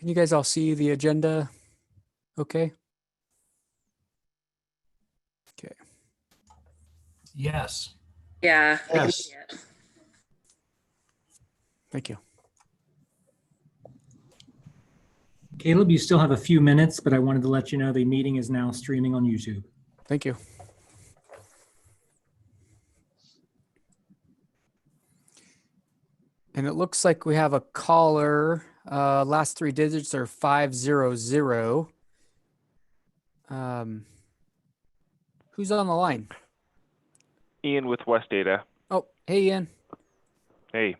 Can you guys all see the agenda? Okay. Okay. Yes. Yeah, I can Yes. see it. Thank you. Caleb, you still have a few minutes, but I wanted to let you know the meeting is now streaming on YouTube. Thank you. And it looks like we have a caller. Last three digits are 500. Who's on the line? Ian with West Data. Oh, hey, Ian. Hey.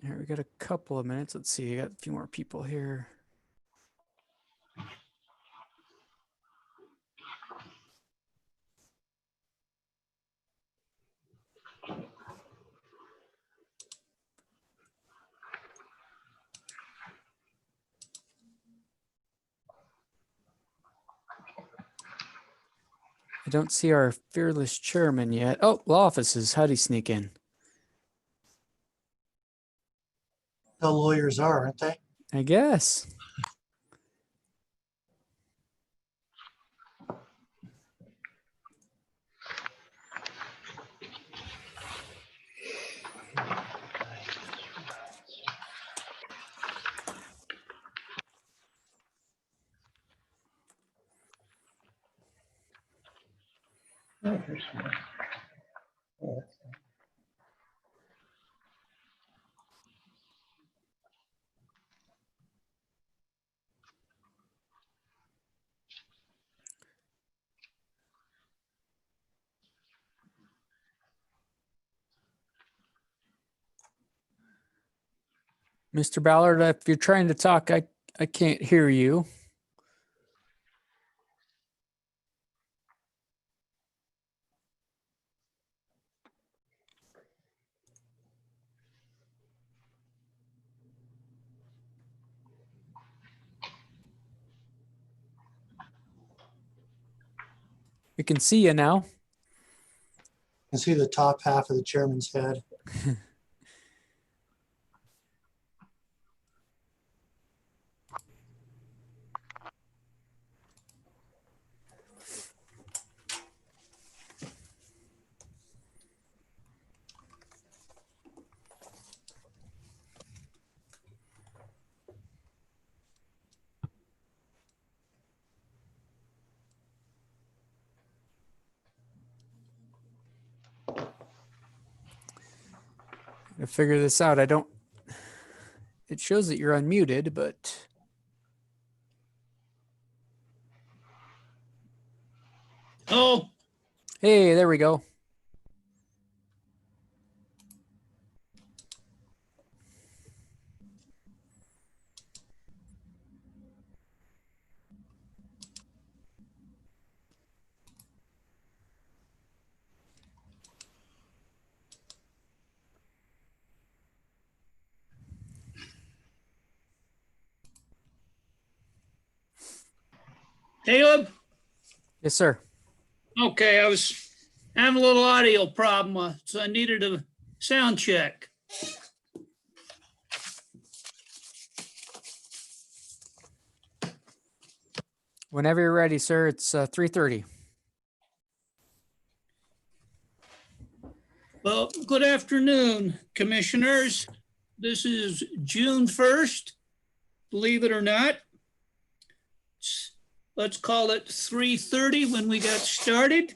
Here, we got a couple of minutes. Let's see. I got a few more people here. I don't see our fearless chairman yet. Oh, law offices. How'd he sneak in? The lawyers are, aren't they? I guess. Mr. Ballard, if you're trying to talk, I can't hear you. We can see you now. You can see the top half of the chairman's head. To figure this out, it shows that you're unmuted, but Oh, hey, there we go. Caleb. Yes, sir. Okay, I was having a little audio problem, so I needed a sound check. Whenever you're ready, sir. It's 3:30. Well, good afternoon, commissioners. This is June 1st, believe it or not. Let's call it 3:30 when we got started.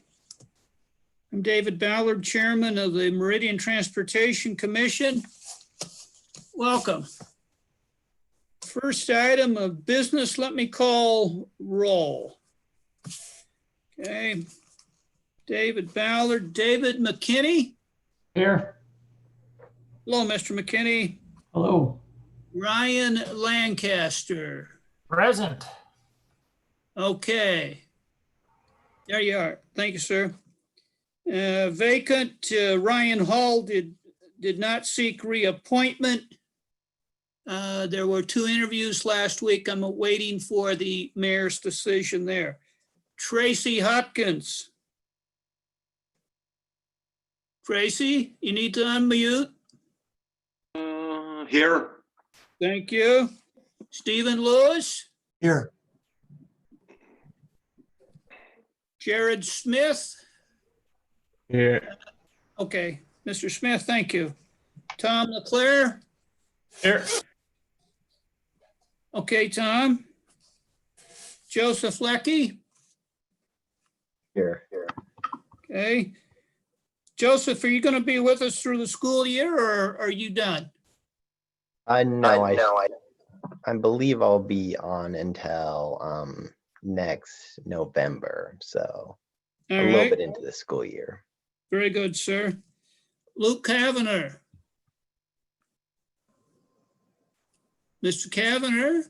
I'm David Ballard, Chairman of the Meridian Transportation Commission. Welcome. First item of business, let me call roll. Okay. David Ballard, David McKinney. Here. Hello, Mr. McKinney. Hello. Ryan Lancaster. Present. Okay. There you are. Thank you, sir. Vacant, Ryan Hall did not seek reappointment. There were 2 interviews last week. I'm waiting for the mayor's decision there. Tracy Hopkins. Tracy, you need to unmute. Here. Thank you. Stephen Lewis. Here. Jared Smith. Here. Okay, Mr. Smith, thank you. Tom LeClaire. Here. Okay, Tom. Joseph Leckie. Here. Okay. Joseph, are you going to be with us through the school year or are you done? No, I believe I'll be on until next November, so All a little right, bit into the school year. very good, sir. Luke Kavanagh. Mr. Kavanagh,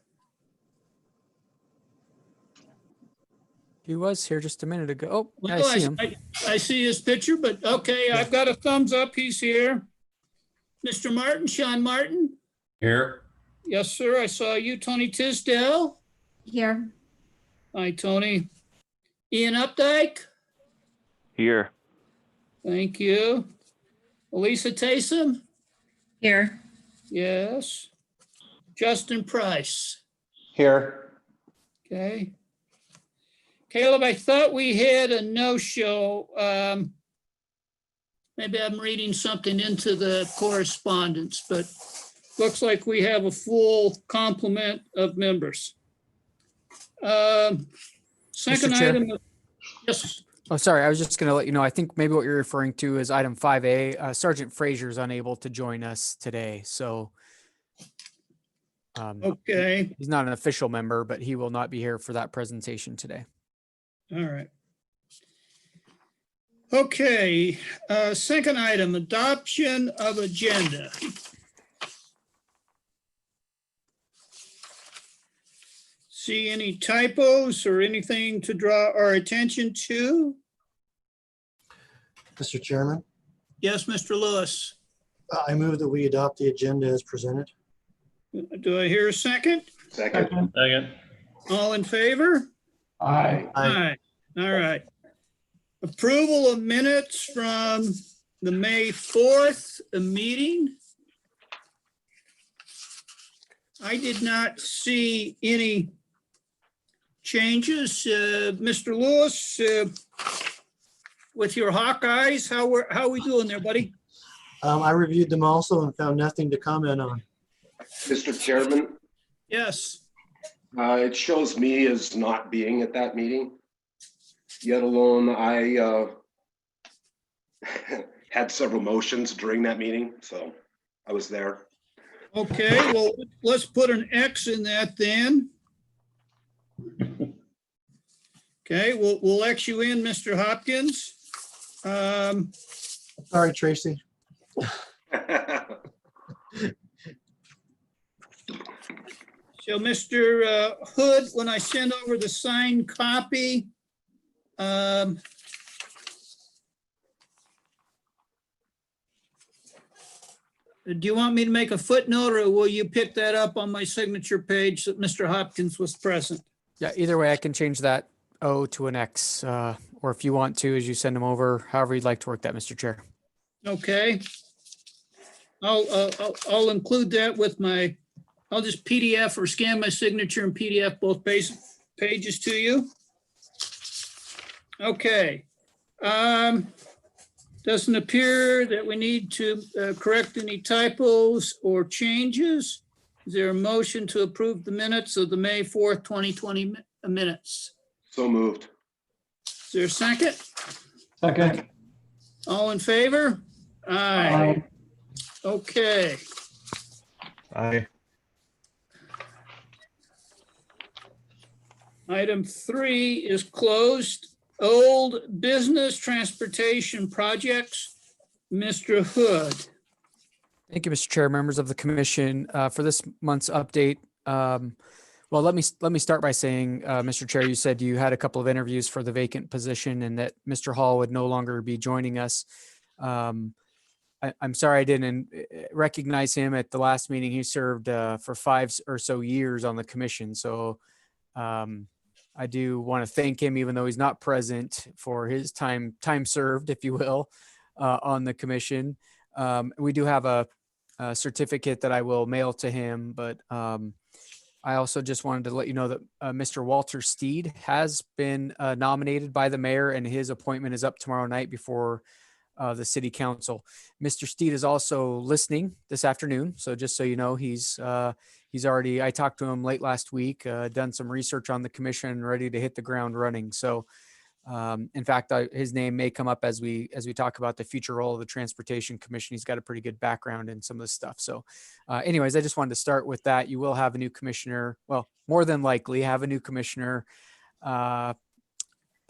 He was here just a minute ago. Oh, yeah, I well, see him. I see his picture, but okay, I've got a thumbs up. He's here. Mr. Martin, Sean Martin. Here. Yes, sir. I saw you. Tony Tisdale. Here. Hi, Tony. Ian Updike. Here. Thank you. Elisa Taysom. Here. Yes. Justin Price. Here. Okay. Caleb, I thought we had a no-show. Maybe I'm reading something into the correspondence, but looks like we have a full complement of members. Second Mr. Chair. item. Yes, Oh, sorry. I was just going to let you know. I think maybe what you're referring to is item 5A. Sergeant Frazier is unable to join us today, so okay, he's not an official member, but he will not be here for that presentation today. all right. Okay, second item, adoption of agenda. See any typos or anything to draw our attention to? Mr. Chairman, Yes, Mr. Lewis. I move that we adopt the agenda as presented. Do I hear a second? Second. Second. All in favor? Aye. Aye. All right. Approval of minutes from the May 4th meeting. I did not see any changes. Mr. Lewis, with your Hawkeyes, how are we doing there, buddy? I reviewed them also and found nothing to comment on. Mr. Chairman, Yes. it shows me as not being at that meeting, yet alone I had several motions during that meeting, so I was there. Okay, well, let's put an X in that then. Okay, we'll X you in, Mr. Hopkins. Sorry, Tracy. So, Mr. Hood, when I send over the signed copy, do you want me to make a footnote or will you pick that up on my signature page that Mr. Hopkins was present? Yeah, either way, I can change that O to an X, or if you want to, as you send them over, however you'd like to work that, Mr. Chair. Okay. I'll include that with my, I'll just PDF or scan my signature and PDF both pages to you. Okay. Doesn't appear that we need to correct any typos or changes. Is there a motion to approve the minutes of the May 4th, 2020 minutes? So moved. Is there a second? Second. All in favor? Aye. Okay. Aye. Item 3 is closed. Old business transportation projects, Mr. Hood. Thank you, Mr. Chair, members of the commission, for this month's update. Well, let me start by saying, Mr. Chair, you said you had a couple of interviews for the vacant position and that Mr. Hall would no longer be joining us. I'm sorry I didn't recognize him at the last meeting. He served for 5 or so years on the commission. So I do want to thank him, even though he's not present, for his time served, if you will, on the commission. We do have a certificate that I will mail to him, but I also just wanted to let you know that Mr. Walter Steed has been nominated by the mayor, and his appointment is up tomorrow night before the city council. Mr. Steed is also listening this afternoon. So just so you know, he's already, I talked to him late last week, done some research on the commission, ready to hit the ground running. So in fact, his name may come up as we talk about the future role of the Transportation Commission. He's got a pretty good background in some of this stuff. So anyways, I just wanted to start with that. You will have a new commissioner, well, more than likely have a new commissioner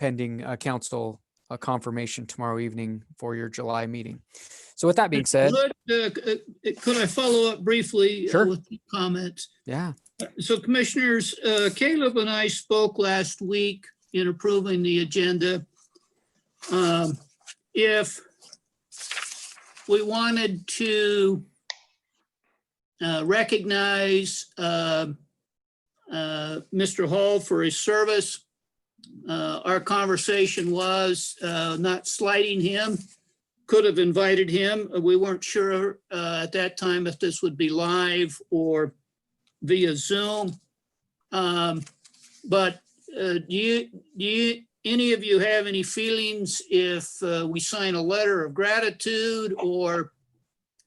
pending council confirmation tomorrow evening for your July meeting. So with that being said, Could I follow up briefly Sure. with the comments? yeah, So Commissioners, Caleb and I spoke last week in approving the agenda. If we wanted to recognize Mr. Hall for his service, our conversation was not slighting him, could have invited him. We weren't sure at that time if this would be live or via Zoom. But do you, any of you have any feelings if we sign a letter of gratitude, or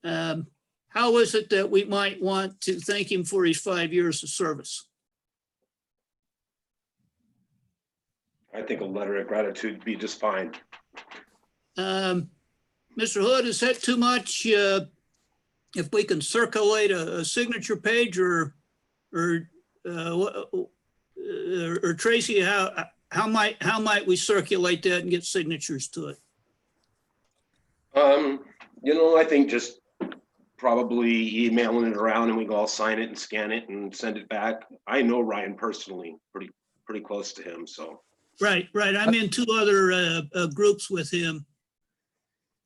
how is it that we might want to thank him for his 5 years of service? I think a letter of gratitude would be just fine. Mr. Hood, is that too much? If we can circulate a signature page, or Tracy, how might we circulate that and get signatures to it? I think just probably emailing it around and we can all sign it and scan it and send it back. I know Ryan personally, pretty close to him, so. Right. I'm in 2 other groups with him.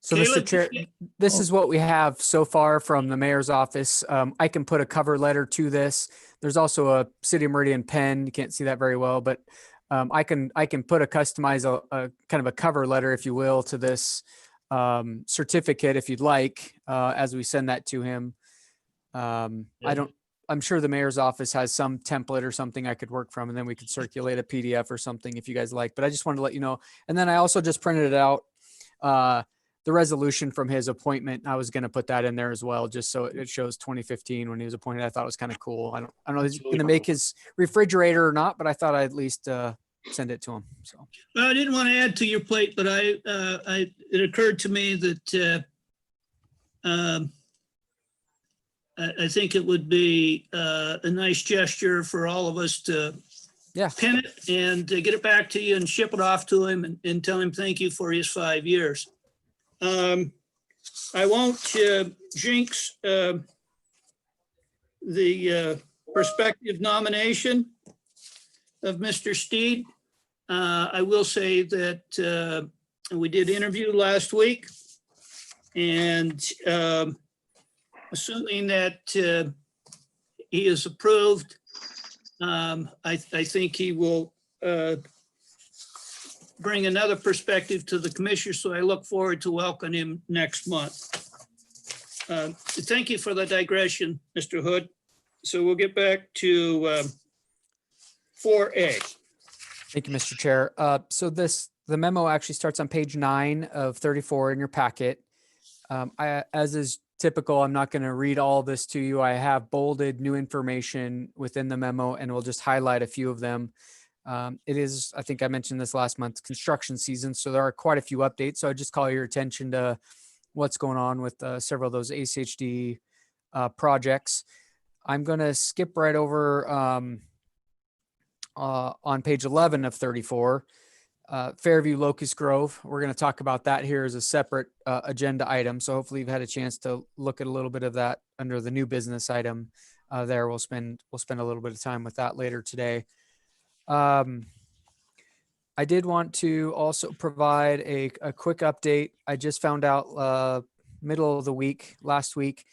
so Caleb, Mr. Chair, this is what we have so far from the mayor's office. I can put a cover letter to this. There's also a City of Meridian pen. You can't see that very well, but I can put a customize a kind of a cover letter, if you will, to this certificate if you'd like, as we send that to him. I'm sure the mayor's office has some template or something I could work from, and then we could circulate a PDF or something if you guys like, but I just wanted to let you know. And then I also just printed it out, the resolution from his appointment. I was going to put that in there as well, just so it shows 2015 when he was appointed. I thought it was kind of cool. I don't know if he's going to make his refrigerator or not, but I thought I'd at least send it to him. So Well, I didn't want to add to your plate, but it occurred to me that I think it would be a nice gesture for all of us to pin it and get it back to you and ship it off to him and tell him thank you for his 5 years. I won't jinx the prospective nomination of Mr. Steed. I will say that we did interview last week, and assuming that he is approved, I think he will bring another perspective to the commissioner, so I look forward to welcoming him next month. Thank you for the digression, Mr. Hood. So we'll get back to 4A. thank you, Mr. Chair. So the memo actually starts on page 9 of 34 in your packet. As is typical, I'm not going to read all this to you. I have bolded new information within the memo, and we'll just highlight a few of them. It is, I think I mentioned this last month, construction season, so there are quite a few updates. So I just call your attention to what's going on with several of those ACHD projects. I'm going to skip right over on page 11 of 34. Fairview Locust Grove. We're going to talk about that here as a separate agenda item. So hopefully you've had a chance to look at a little bit of that under the new business item there. We'll spend a little bit of time with that later today. I did want to also provide a quick update. I just found out middle of the week, last week,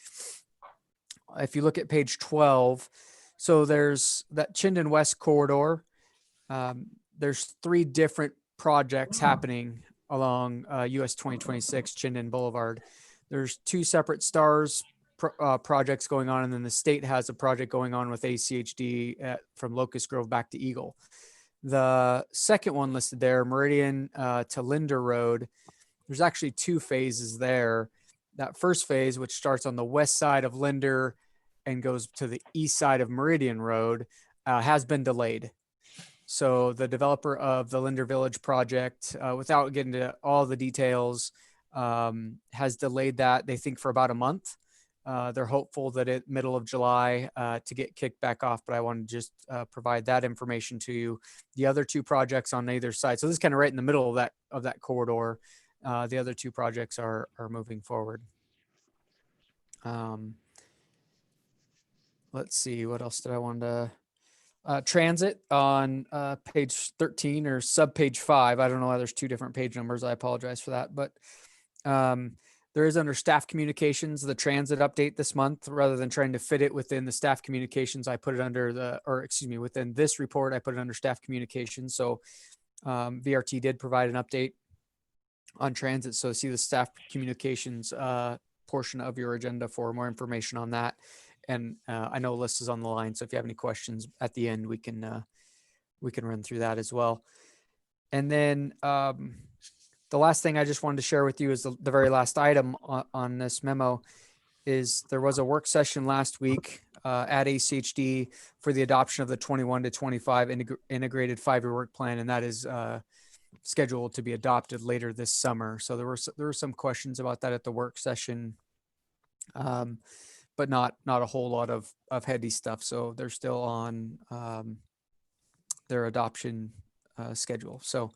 if you look at page 12, so there's that Chinden West corridor. There's 3 different projects happening along US 2026 Chinden Boulevard. There's 2 separate STARS projects going on, and then the state has a project going on with ACHD from Locust Grove back to Eagle. The second one listed there, Meridian to Linder Road, there's actually 2 phases there. That first phase, which starts on the west side of Linder and goes to the east side of Meridian Road, has been delayed. So the developer of the Linder Village project, without getting into all the details, has delayed that, they think, for about a month. They're hopeful that it middle of July to get kicked back off, but I wanted to just provide that information to you. The other 2 projects on either side, so this is kind of right in the middle of that corridor. The other 2 projects are moving forward. Let's see, what else did I want to? Transit on page 13 or sub page 5. I don't know why there's 2 different page numbers. I apologize for that, but there is under staff communications, the transit update this month. Rather than trying to fit it within the staff communications, I put it under within this report, I put it under staff communications. So VRT did provide an update on transit. So see the staff communications portion of your agenda for more information on that. And I know Liz is on the line, so if you have any questions at the end, we can run through that as well. And then the last thing I just wanted to share with you is the very last item on this memo is there was a work session last week at ACHD for the adoption of the 21 to 25 integrated 5-year work plan, and that is scheduled to be adopted later this summer. So there were some questions about that at the work session, but not a whole lot of heady stuff. So they're still on their adoption schedule. So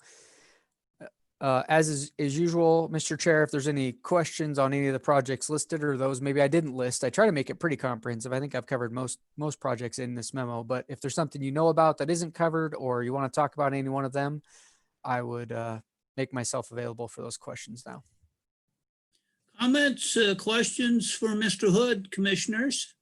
as is usual, Mr. Chair, if there's any questions on any of the projects listed or those maybe I didn't list, I try to make it pretty comprehensive. I think I've covered most projects in this memo, but if there's something you know about that isn't covered or you want to talk about any one of them, I would make myself available for those questions now. Comments, questions for Mr. Hood, commissioners?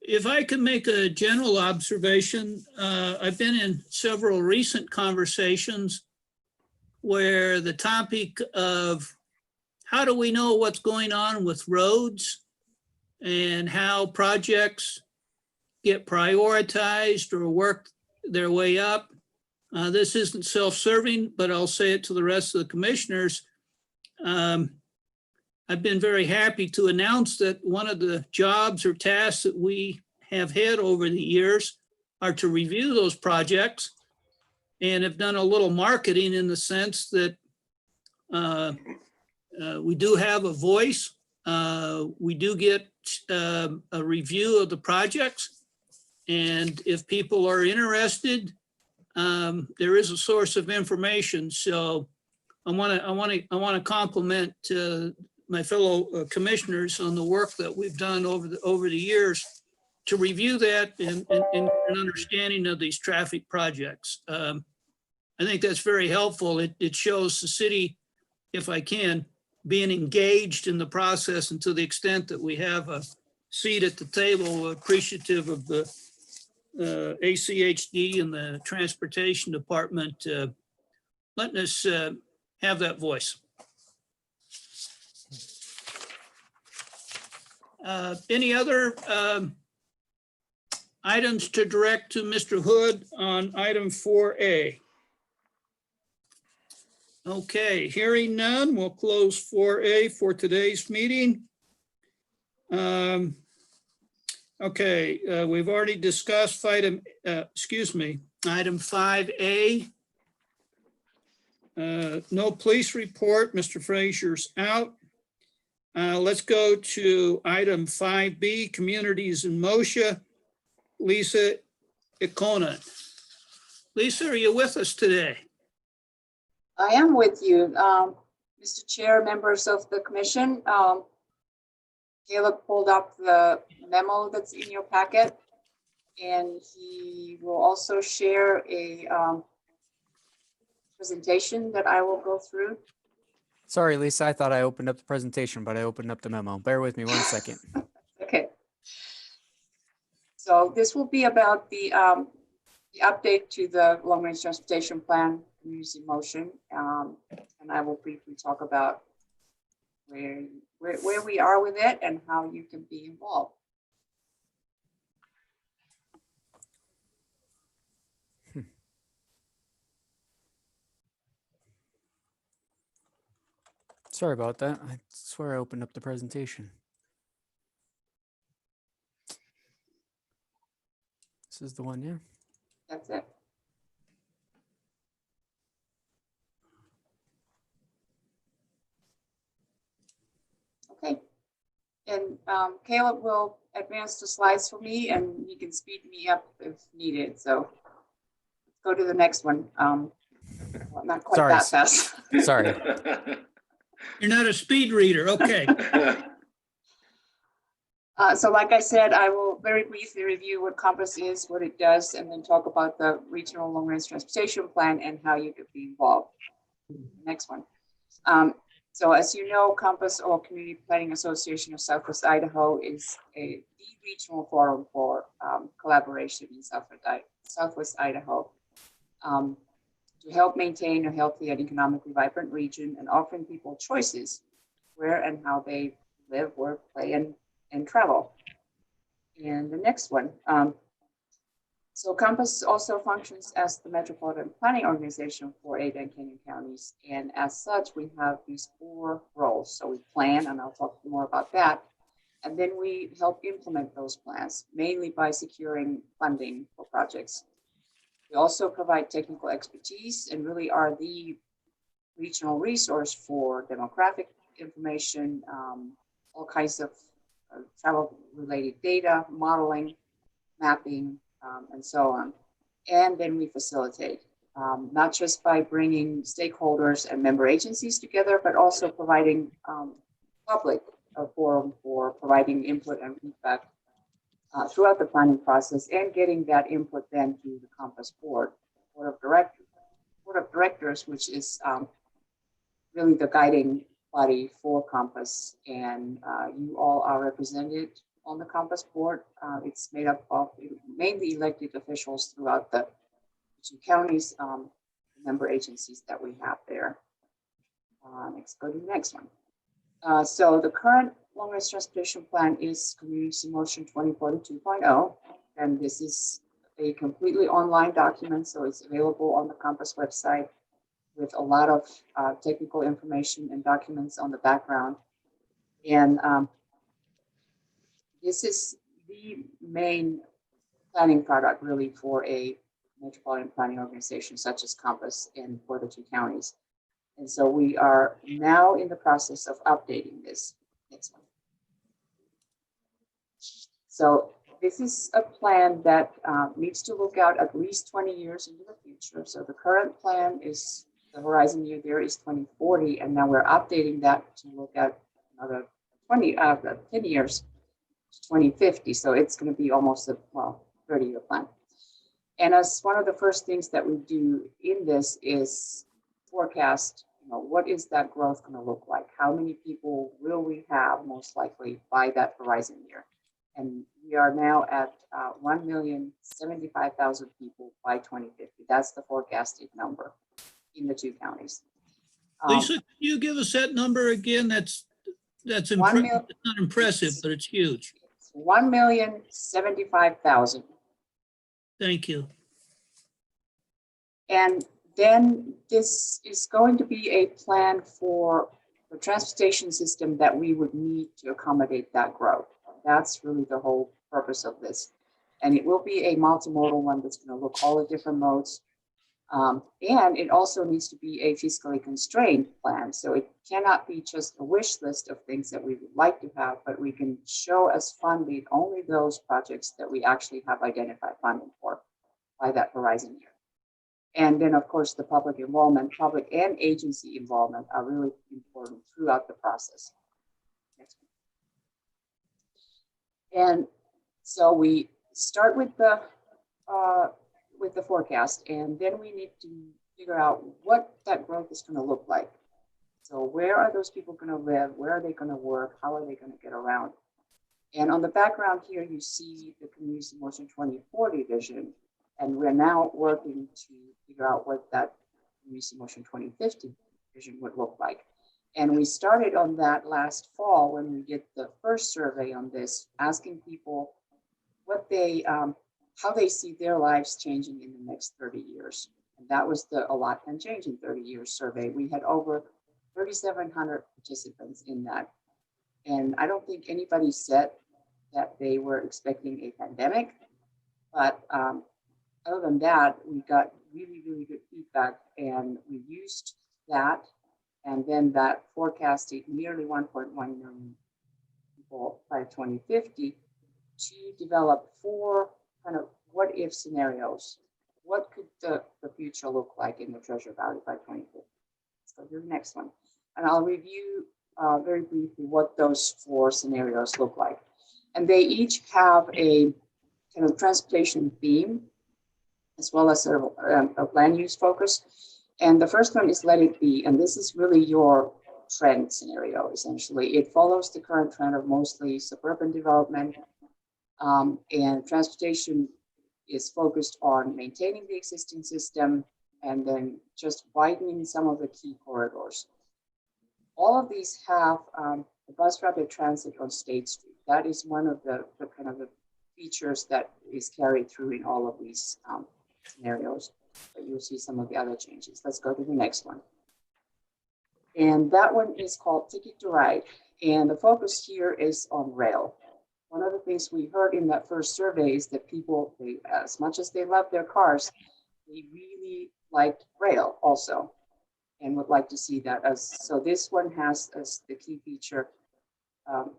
If I could make a general observation, I've been in several recent conversations where the topic of how do we know what's going on with roads and how projects get prioritized or work their way up. This isn't self-serving, but I'll say it to the rest of the commissioners. I've been very happy to announce that one of the jobs or tasks that we have had over the years are to review those projects and have done a little marketing in the sense that we do have a voice. We do get a review of the projects. And if people are interested, there is a source of information. So I want to compliment my fellow commissioners on the work that we've done over the years to review that and an understanding of these traffic projects. I think that's very helpful. It shows the city, if I can, being engaged in the process, and to the extent that we have a seat at the table, appreciative of the ACHD and the Transportation Department letting us have that voice. Any other items to direct to Mr. Hood on item 4A? Okay, hearing none, we'll close 4A for today's meeting. Okay, we've already discussed item 5A. No police report, Mr. Frazier's out. Let's go to item 5B, Communities in Moshe. Lisa Icona. Lisa, are you with us today? I am with you, Mr. Chair, members of the commission. Caleb pulled up the memo that's in your packet, and he will also share a presentation that I will go through. Sorry, Lisa, I thought I opened up the presentation, but I opened up the memo. Bear with me 1 second. Okay. So this will be about the update to the long-range transportation plan community motion, and I will briefly talk about where we are with it and how you can be involved. Sorry about that. I swear I opened up the presentation. This is the one, yeah. That's it. Okay. And Caleb will advance the slides for me, and he can speed me up if needed. So let's go to the next one. Well, not quite Sorry. that fast. Sorry. You're not a speed reader, okay. So like I said, I will very briefly review what Compass is, what it does, and then talk about the regional long-range transportation plan and how you could be involved. Next one. So as you know, Compass, or Community Planning Association of Southwest Idaho, is the regional forum for collaboration in Southwest Idaho to help maintain a healthy and economically vibrant region and offering people choices where and how they live, work, play, and travel. And the next one. So Compass also functions as the metropolitan planning organization for Ada and Canyon counties. And as such, we have these 4 roles. So we plan, and I'll talk more about that. And then we help implement those plans, mainly by securing funding for projects. We also provide technical expertise and really are the regional resource for demographic information, all kinds of travel-related data, modeling, mapping, and so on. And then we facilitate, not just by bringing stakeholders and member agencies together, but also providing public a forum for providing input and feedback throughout the planning process, and getting that input then to the Compass board of directors, which is really the guiding body for Compass. And you all are represented on the Compass board. It's made up of mainly elected officials throughout the 2 counties, member agencies that we have there. Let's go to the next one. So the current long-range transportation plan is Community Motion 2042.0, and this is a completely online document, so it's available on the Compass website with a lot of technical information and documents on the background. And this is the main planning product really for a metropolitan planning organization such as Compass and for the 2 counties. And so we are now in the process of updating this. Next one. So this is a plan that needs to look out at least 20 years into the future. So the current plan is, the horizon year there is 2040, and now we're updating that to look at another 10 years to 2050. So it's going to be almost a 30-year plan. And as one of the first things that we do in this is forecast, what is that growth going to look like? How many people will we have most likely by that horizon year? And we are now at 1,075,000 people by 2050. That's the forecasted number in the 2 counties. Lisa, can you give us that number again? That's not impressive, but it's huge. 1,075,000. Thank you. And then this is going to be a plan for the transportation system that we would need to accommodate that growth. That's really the whole purpose of this. And it will be a multimodal one that's going to look all the different modes And it also needs to be a fiscally constrained plan. So it cannot be just a wish list of things that we would like to have, but we can show as funding only those projects that we actually have identified funding for by that horizon year. And then, of course, the public involvement, public and agency involvement are really important throughout the process. Next one. And so we start with the forecast, and then we need to figure out what that growth is going to look like. So where are those people going to live? Where are they going to work? How are they going to get around? And on the background here, you see the Community Motion 2040 vision, and we're now working to figure out what that Community Motion 2050 vision would look like. And we started on that last fall when we did the first survey on this, asking people what they, how they see their lives changing in the next 30 years. And that was the A Lot Can Change in 30 Years survey. We had over 3,700 participants in that. And I don't think anybody said that they were expecting a pandemic, but other than that, we got really, really good feedback, and we used that, and then that forecasted nearly 1.1 million people by 2050 to develop 4 kind of what if scenarios. What could the future look like in the Treasure Valley by 2050? So the next one. And I'll review very briefly what those 4 scenarios look like. And they each have a kind of transportation theme, as well as a land use focus. And the first one is Let It Be. And this is really your trend scenario, essentially. It follows the current trend of mostly suburban development. And transportation is focused on maintaining the existing system and then just widening some of the key corridors. All of these have the bus rapid transit on State Street. That is one of the kind of the features that is carried through in all of these scenarios, but you'll see some of the other changes. Let's go to the next one. And that one is called Ticket to Ride. And the focus here is on rail. One of the things we heard in that first survey is that people, as much as they love their cars, they really liked rail also, and would like to see that as, so this one has as the key feature,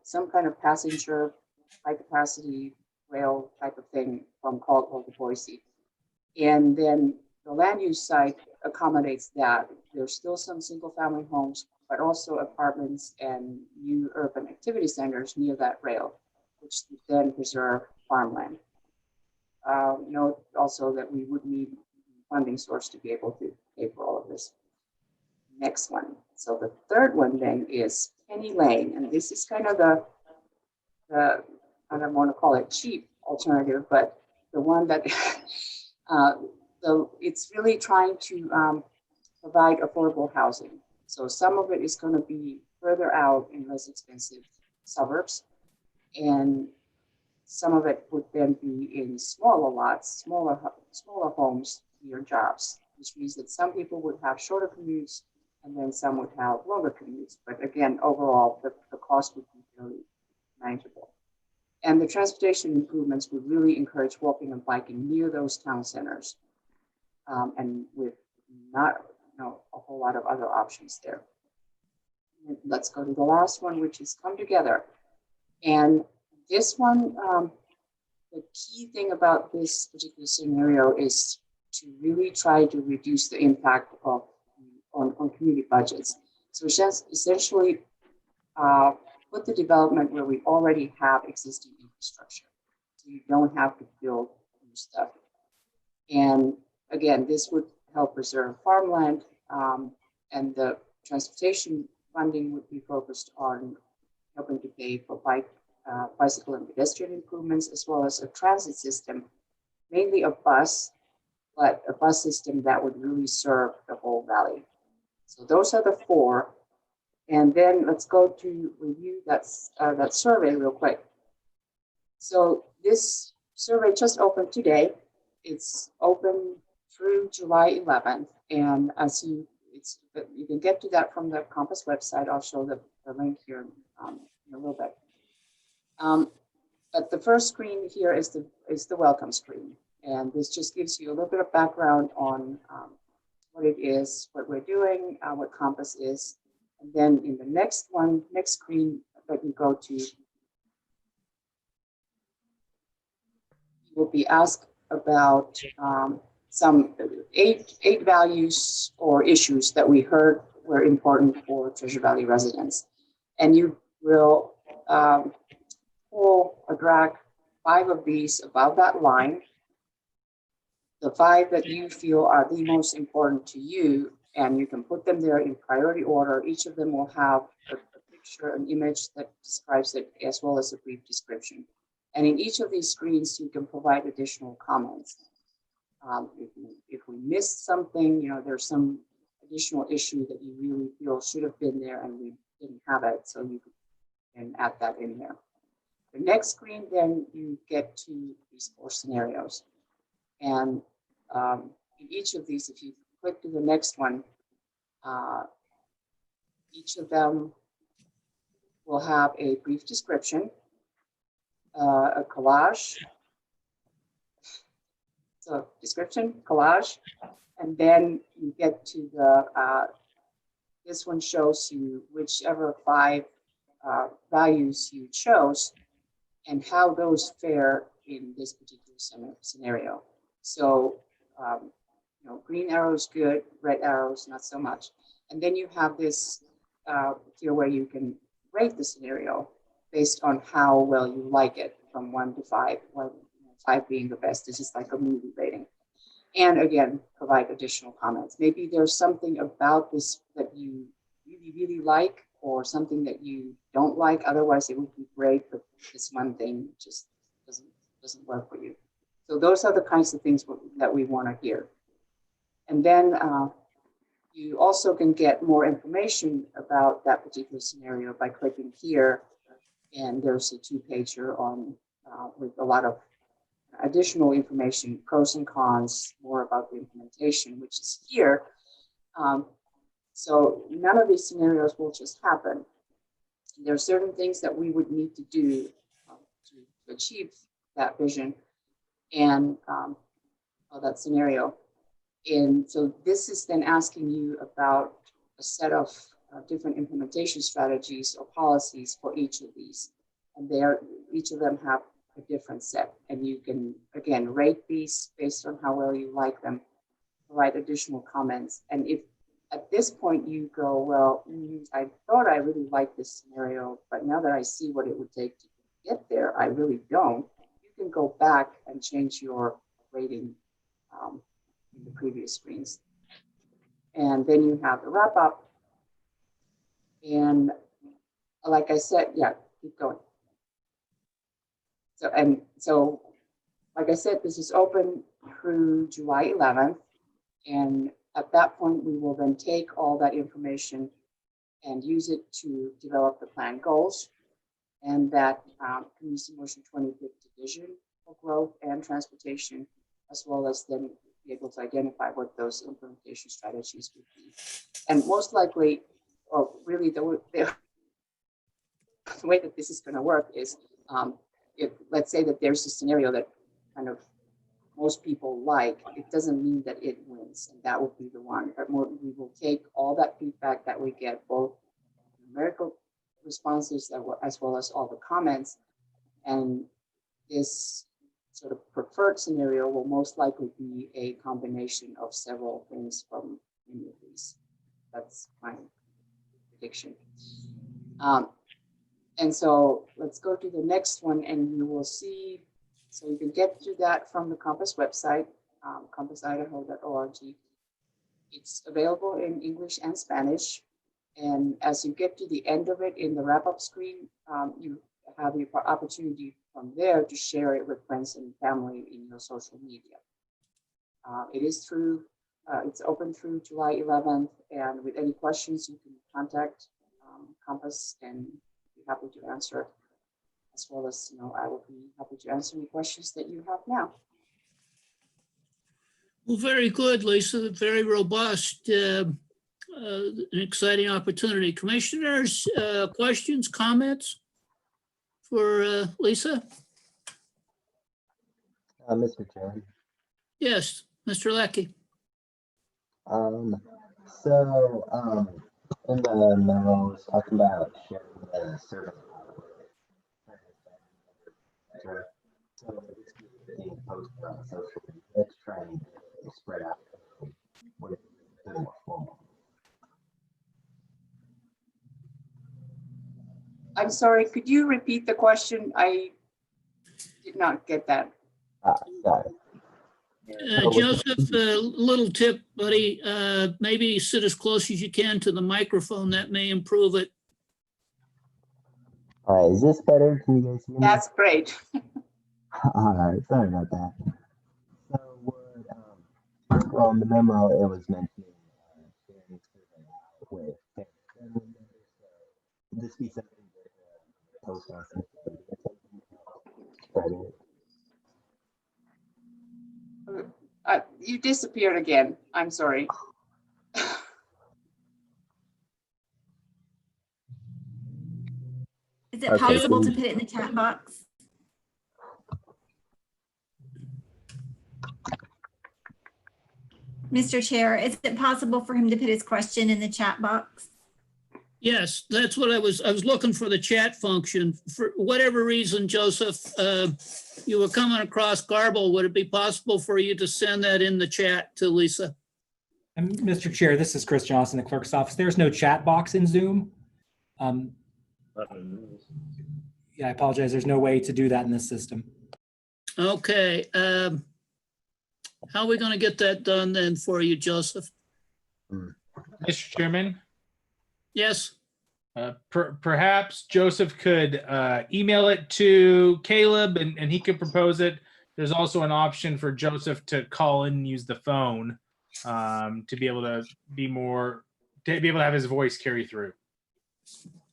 some kind of passenger, high capacity rail type of thing from Caldwell to Boise. And then the land use side accommodates that. There's still some single family homes, but also apartments and new urban activity centers near that rail, which would then preserve farmland. Note also that we would need funding source to be able to pay for all of this. Next one. So the third one then is Penny Lane, and this is kind of the I don't want to call it cheap alternative, but the one that it's really trying to provide affordable housing. So some of it is going to be further out in less expensive suburbs, and some of it would then be in smaller lots, smaller homes near jobs, which means that some people would have shorter commutes and then some would have longer commutes. But again, overall, the cost would be fairly manageable. And the transportation improvements would really encourage walking and biking near those town centers, and with not a whole lot of other options there. And let's go to the last one, which is Come Together. And this one, the key thing about this particular scenario is to really try to reduce the impact of on community budgets. So essentially put the development where we already have existing infrastructure, so you don't have to build new stuff. And again, this would help preserve farmland, and the transportation funding would be focused on helping to pay for bicycle and pedestrian improvements, as well as a transit system, mainly a bus, but a bus system that would really serve the whole valley. So those are the 4. And then let's go to review that survey real quick. So this survey just opened today. It's open through July 11th. And as you can get to that from the Compass website. I'll show the link here in a little bit. But the first screen here is the welcome screen. And this just gives you a little bit of background on what it is, what we're doing, what Compass is. And then in the next screen that you go to, you will be asked about some eight values or issues that we heard were important for Treasure Valley residents. And you will pull or drag 5 of these above that line. The 5 that you feel are the most important to you, and you can put them there in priority order. Each of them will have a picture, an image that describes it, as well as a brief description. And in each of these screens, you can provide additional comments. If we missed something, you know, there's some additional issue that you really feel should have been there and we didn't have it, so you can add that in there. The next screen, then you get to these 4 scenarios. And in each of these, if you click to the next one, each of them will have a brief description, a collage, so description, collage, and then you get to the, this one shows you whichever 5 values you chose and how those fare in this particular scenario. So, you know, green arrow is good, red arrows not so much. And then you have this here where you can rate the scenario based on how well you like it, from 1 to 5, 5 being the best. This is like a movie rating. And again, provide additional comments. Maybe there's something about this that you really, really like, or something that you don't like. Otherwise, it would be great, but this one thing just doesn't work for you. So those are the kinds of things that we want to hear. And then you also can get more information about that particular scenario by clicking here. And there's a 2-pager on with a lot of additional information, pros and cons, more about the implementation, which is here. So none of these scenarios will just happen. There are certain things that we would need to do to achieve that vision and that scenario. And so this is then asking you about a set of different implementation strategies or policies for each of these. And each of them have a different set. And you can, again, rate these based on how well you like them, provide additional comments. And if at this point you go, well, I thought I really liked this scenario, but now that I see what it would take to get there, I really don't. You can go back and change your rating in the previous screens. And then you have the wrap up. And like I said, yeah, keep going. So, like I said, this is open through July 11th. And at that point, we will then take all that information and use it to develop the plan goals and that Community Motion 25th Division for Growth and Transportation, as well as then be able to identify what those implementation strategies would be. And most likely, or really the way that this is going to work is if let's say that there's a scenario that kind of most people like, it doesn't mean that it wins, and that would be the one. But we will take all that feedback that we get, both numerical responses as well as all the comments, and this sort of preferred scenario will most likely be a combination of several things from any of these. That's my prediction. And so let's go to the next one, and you will see, so you can get to that from the Compass website, compassidaho.org. It's available in English and Spanish. And as you get to the end of it in the wrap-up screen, you have the opportunity from there to share it with friends and family in your social media. It is it's open through July 11th, and with any questions, you can contact Compass and be happy to answer, as well as, I will be happy to answer any questions that you have now. Well, very good, Lisa. Very robust. An exciting opportunity. Commissioners, questions, comments for Lisa? Mr. Chairman. Yes, Mr. Lecky. In the memo, it's talking about sharing the survey. So it's being posted on social media. It's trying to spread out. What is more formal? I'm sorry, could you repeat the question? I did not get that. Sorry. Joseph, a little tip, buddy, maybe sit as close as you can to the microphone. That may improve it. All right, is this better? Can you guys hear me? That's great. All right, sorry about that. So, well, in the memo, it was mentioning sharing survey out with family members. So, would this be something that post on social media spread it? You disappeared again. I'm sorry. Is it possible to put it in the chat box? Mr. Chair, is it possible for him to put his question in the chat box? Yes, that's what I was looking for, the chat function. For whatever reason, Joseph, you were coming across garble. Would it be possible for you to send that in the chat to Lisa? And Mr. Chair, this is Chris Johnson, the clerk's office. There's no chat box in Zoom. Yeah, I apologize. There's no way to do that in this system. Okay. How are we going to get that done then for you, Joseph? Mr. Chairman, Yes. perhaps Joseph could email it to Caleb and he could propose it. There's also an option for Joseph to call in and use the phone to be able to have his voice carry through.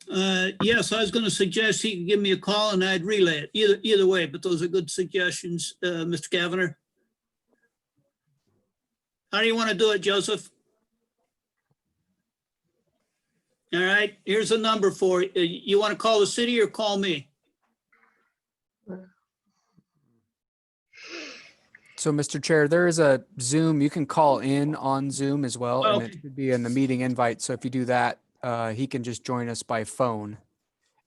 Yes, I was going to suggest he could give me a call and I'd relay it either way, but those are good suggestions, Mr. Kavanagh. How do you want to do it, Joseph? All right, here's a number for you. You want to call the city or call me? So, Mr. Chair, there is a Zoom. You can call in on Zoom as well, and it should be in the meeting invite. So if you do that, he can just join us by phone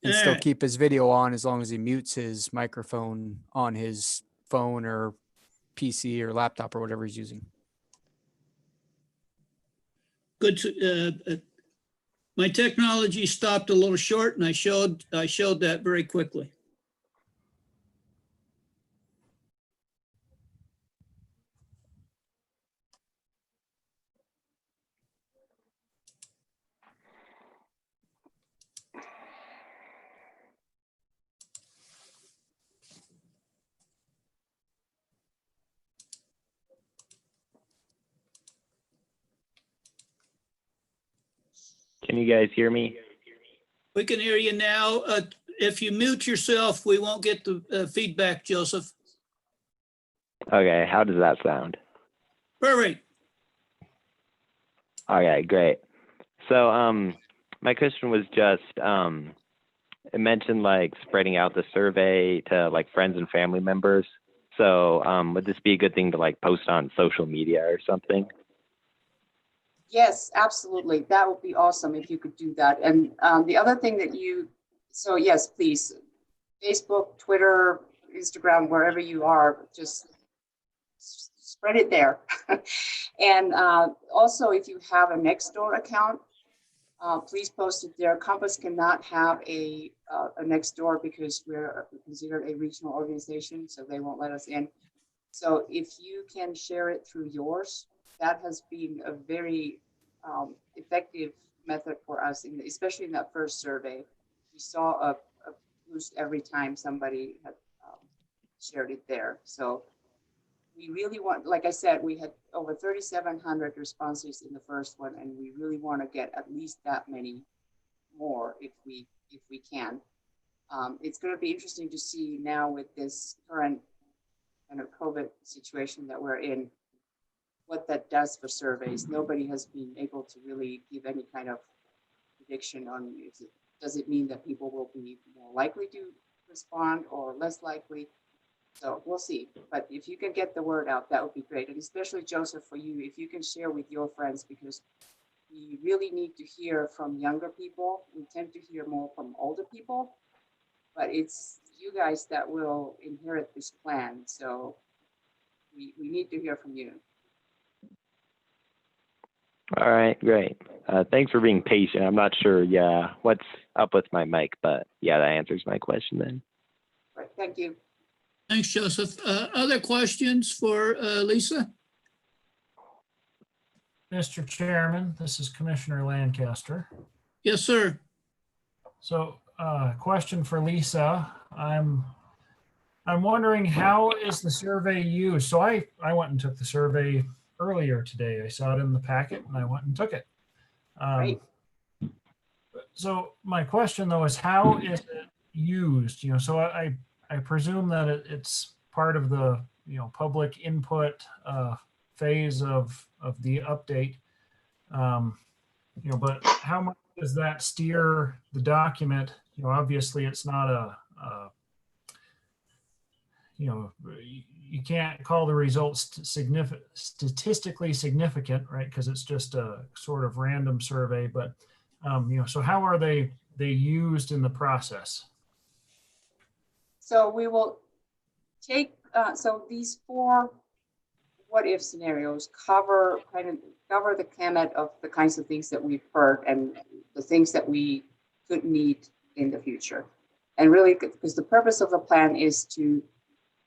and still right. keep his video on as long as he mutes his microphone on his phone or PC or laptop or whatever he's using. Good. My technology stopped a little short, and I showed that very quickly. Can you guys hear me? We can hear you now. If you mute yourself, we won't get the feedback, Joseph. Okay, how does that sound? Perfect. Okay, great. So my question was just, it mentioned like spreading out the survey to like friends and family members. So would this be a good thing to like post on social media or something? Yes, absolutely. That would be awesome if you could do that. And the other thing that so yes, please, Facebook, Twitter, Instagram, wherever you are, just spread it there. And also, if you have a Nextdoor account, please post it there. Compass cannot have a Nextdoor because we're considered a regional organization, so they won't let us in. So if you can share it through yours, that has been a very effective method for us, especially in that first survey. We saw a boost every time somebody had shared it there. So we really want, like I said, we had over 3,700 responses in the first one, and we really want to get at least that many more if we can. It's going to be interesting to see now with this current kind of COVID situation that we're in, what that does for surveys. Nobody has been able to really give any kind of prediction on, does it mean that people will be more likely to respond or less likely? So we'll see. But if you can get the word out, that would be great. And especially Joseph, for you, if you can share with your friends, because we really need to hear from younger people. We tend to hear more from older people, but it's you guys that will inherit this plan. So we need to hear from you. All right, great. Thanks for being patient. I'm not sure, what's up with my mic, but yeah, that answers my question then. Right, thank you. Thanks, Joseph. Other questions for Lisa? Mr. Chairman, this is Commissioner Lancaster. Yes, sir. So, question for Lisa. I'm wondering, how is the survey used? So I went and took the survey earlier today. I saw it in the packet and I went and took it. Right. So my question though is, how is it used? You know, so I presume that it's part of the, you know, public input phase of the update. You know, but how much does that steer the document? You know, obviously it's not a you know, you can't call the results statistically significant, right? Because it's just a sort of random survey. But you know, so how are they used in the process? So we will take so these 4 what-if scenarios cover the gamut of the kinds of things that we've heard and the things that we could need in the future. And really, because the purpose of the plan is to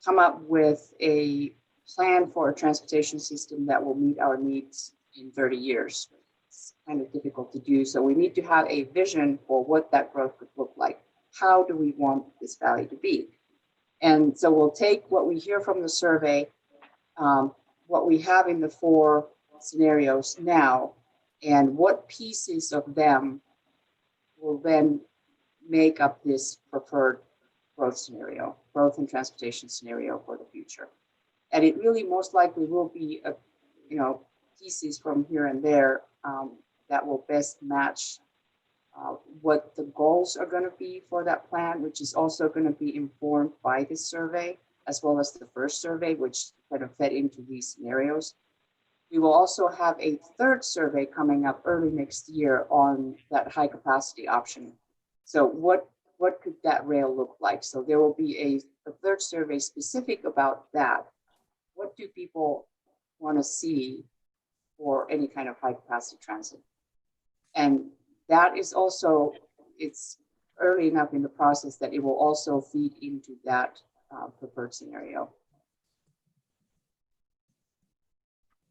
come up with a plan for a transportation system that will meet our needs in 30 years. It's kind of difficult to do. So we need to have a vision for what that growth could look like. How do we want this valley to be? And so we'll take what we hear from the survey, what we have in the 4 scenarios now, and what pieces of them will then make up this preferred growth scenario, growth and transportation scenario for the future. And it really most likely will be, you know, pieces from here and there that will best match what the goals are going to be for that plan, which is also going to be informed by this survey, as well as the first survey, which kind of fed into these scenarios. We will also have a 3rd survey coming up early next year on that high capacity option. So what could that rail look like? So there will be a 3rd survey specific about that. What do people want to see for any kind of high capacity transit? And that is also, it's early enough in the process that it will also feed into that preferred scenario.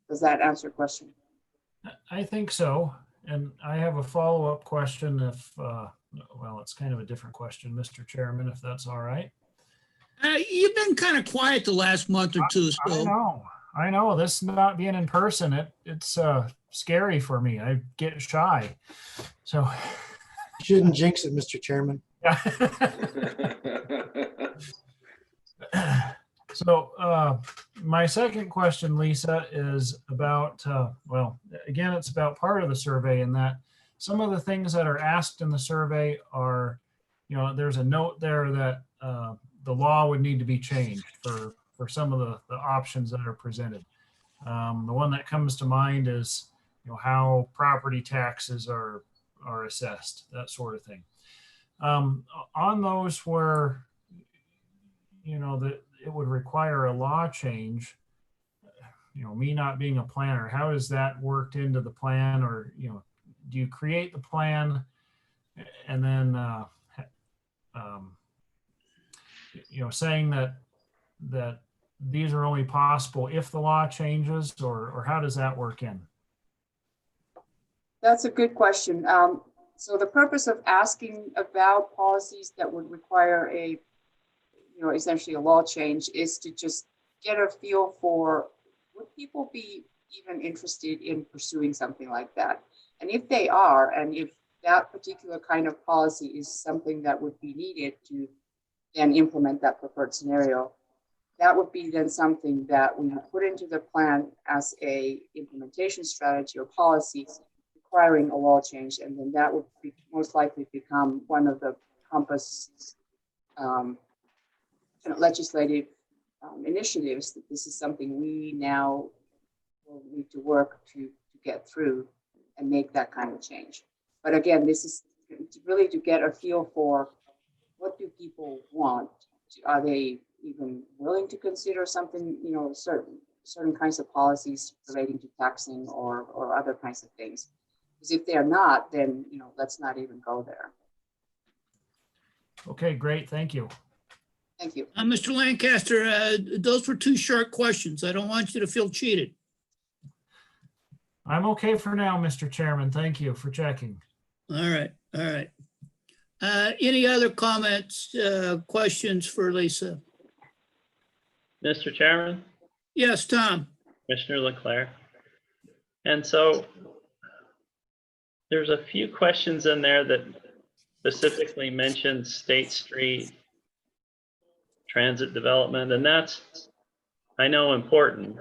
Does that answer your question? I think so. And I have a follow-up question if, well, it's kind of a different question, Mr. Chairman, if that's all right. You've been kind of quiet the last month or two. So. I know. This not being in person, it's scary for me. I get shy. So. You shouldn't jinx it, Mr. Chairman. So my second question, Lisa, is about, well, again, it's about part of the survey in that some of the things that are asked in the survey are, you know, there's a note there that the law would need to be changed for some of the options that are presented. The one that comes to mind is, you know, how property taxes are assessed, that sort of thing. On those where, you know, that it would require a law change, you know, me not being a planner, how is that worked into the plan? Or, you know, do you create the plan and then, you know, saying that these are only possible if the law changes, or how does that work in? That's a good question. So the purpose of asking about policies that would require a, you know, essentially a law change is to just get a feel for, would people be even interested in pursuing something like that? And if they are, and if that particular kind of policy is something that would be needed to then implement that preferred scenario, that would be then something that we would put into the plan as a implementation strategy or policy requiring a law change. And then that would be most likely become one of the Compass legislative initiatives, that this is something we now will need to work to get through and make that kind of change. But again, this is really to get a feel for what do people want? Are they even willing to consider something, you know, certain kinds of policies relating to taxing or other kinds of things? Because if they're not, then, you know, let's not even go there. Okay, great. Thank you. Thank you. Mr. Lancaster, those were two short questions. I don't want you to feel cheated. I'm okay for now, Mr. Chairman. Thank you for checking. All right, all right. Any other comments, questions for Lisa? Mr. Chairman, Yes, Tom. Commissioner Leclerc. And so there's a few questions in there that specifically mention State Street transit development, and that's, I know, important.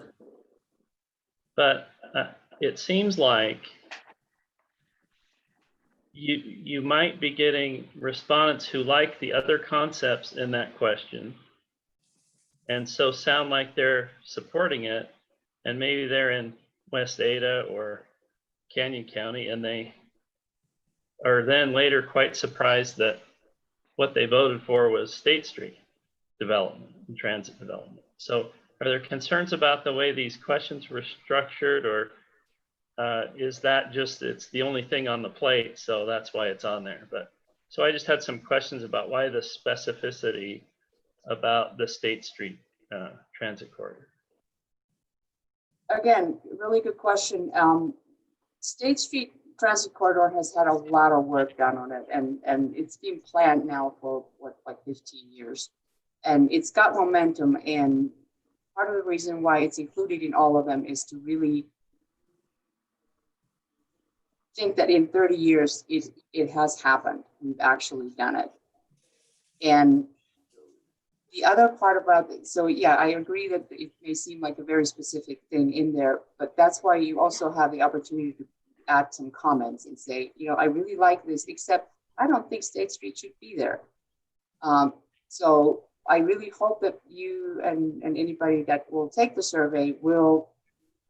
But it seems like you might be getting respondents who like the other concepts in that question, and so sound like they're supporting it, and maybe they're in West Ada or Canyon County, and they are then later quite surprised that what they voted for was State Street development and transit development. So are there concerns about the way these questions were structured, or is that just, it's the only thing on the plate, so that's why it's on there? But so I just had some questions about why the specificity about the State Street transit corridor. Again, really good question. State Street Transit Corridor has had a lot of work done on it, and it's been planned now for what, like 15 years. And it's got momentum, and part of the reason why it's included in all of them is to really think that in 30 years, it has happened. We've actually done it. And the other part about it, so yeah, I agree that it may seem like a very specific thing in there, but that's why you also have the opportunity to add some comments and say, you know, I really like this, except I don't think State Street should be there. So I really hope that you and anybody that will take the survey will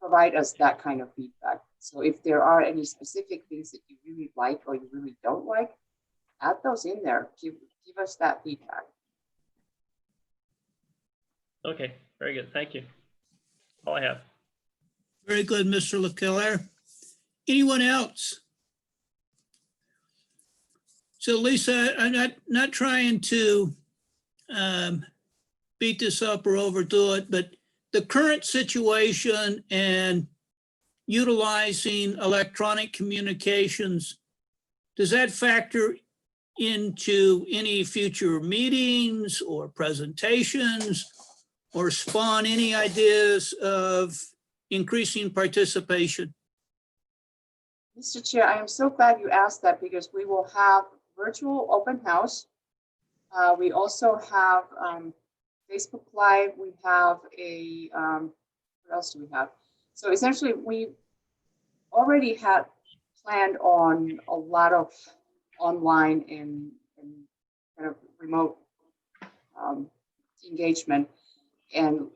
provide us that kind of feedback. So if there are any specific things that you really like or you really don't like, add those in there. Give us that feedback. Okay, very good. Thank you. All I have. Very good, Mr. Leclerc. Anyone else? So Lisa, I'm not trying to beat this up or overdo it, but the current situation and utilizing electronic communications, does that factor into any future meetings or presentations or spawn any ideas of increasing participation? Mr. Chair, I am so glad you asked that, because we will have virtual open house. We also have Facebook Live. We have a, what else do we have? So essentially, we already had planned on a lot of online and kind of remote engagement. And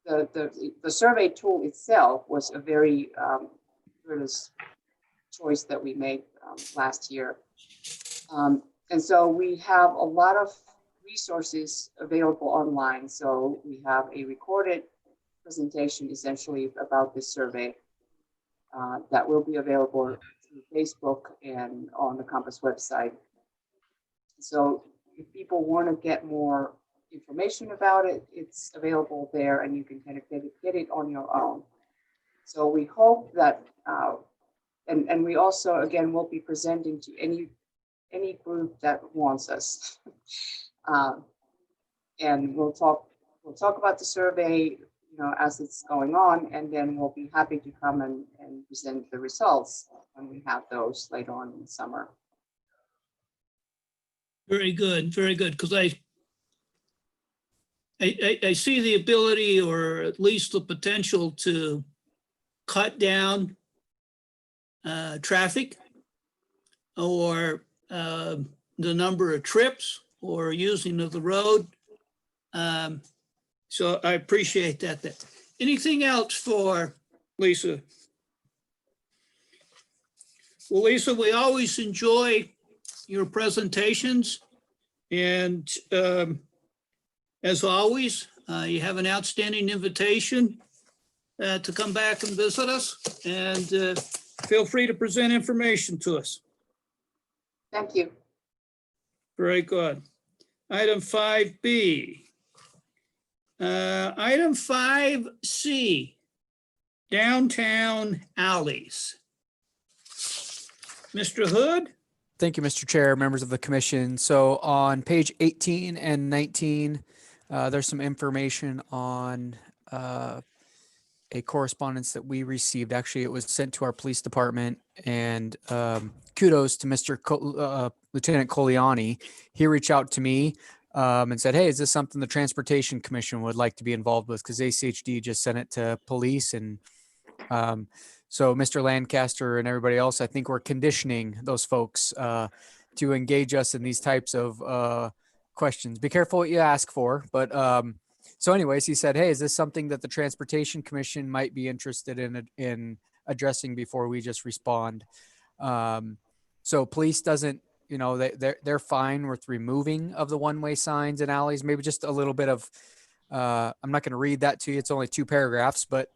the survey tool itself was a very good choice that we made last year. And so we have a lot of resources available online. So we have a recorded presentation essentially about this survey that will be available through Facebook and on the Compass website. So if people want to get more information about it, it's available there, and you can kind of get it on your own. So we hope that, and we also, again, will be presenting to any group that wants us. And we'll talk about the survey, you know, as it's going on, and then we'll be happy to come and present the results when we have those later on in the summer. Very good, because I see the ability, or at least the potential, to cut down traffic or the number of trips or using of the road. So I appreciate that. Anything else for Lisa? Well, Lisa, we always enjoy your presentations. And as always, you have an outstanding invitation to come back and visit us. And feel free to present information to us. Thank you. Very good. Item 5B. Item 5C, downtown alleys. Mr. Hood? Thank you, Mr. Chair, members of the commission. So on page 18 and 19, there's some information on a correspondence that we received. Actually, it was sent to our police department, and kudos to Lieutenant Coliani. He reached out to me and said, hey, is this something the Transportation Commission would like to be involved with? Because ACHD just sent it to police. And so Mr. Lancaster and everybody else, I think we're conditioning those folks to engage us in these types of questions. Be careful what you ask for. But so anyways, he said, hey, is this something that the Transportation Commission might be interested in addressing before we just respond? So police doesn't, you know, they're fine with removing of the one-way signs and alleys, maybe just a little bit of, I'm not going to read that to you. It's only 2 paragraphs, but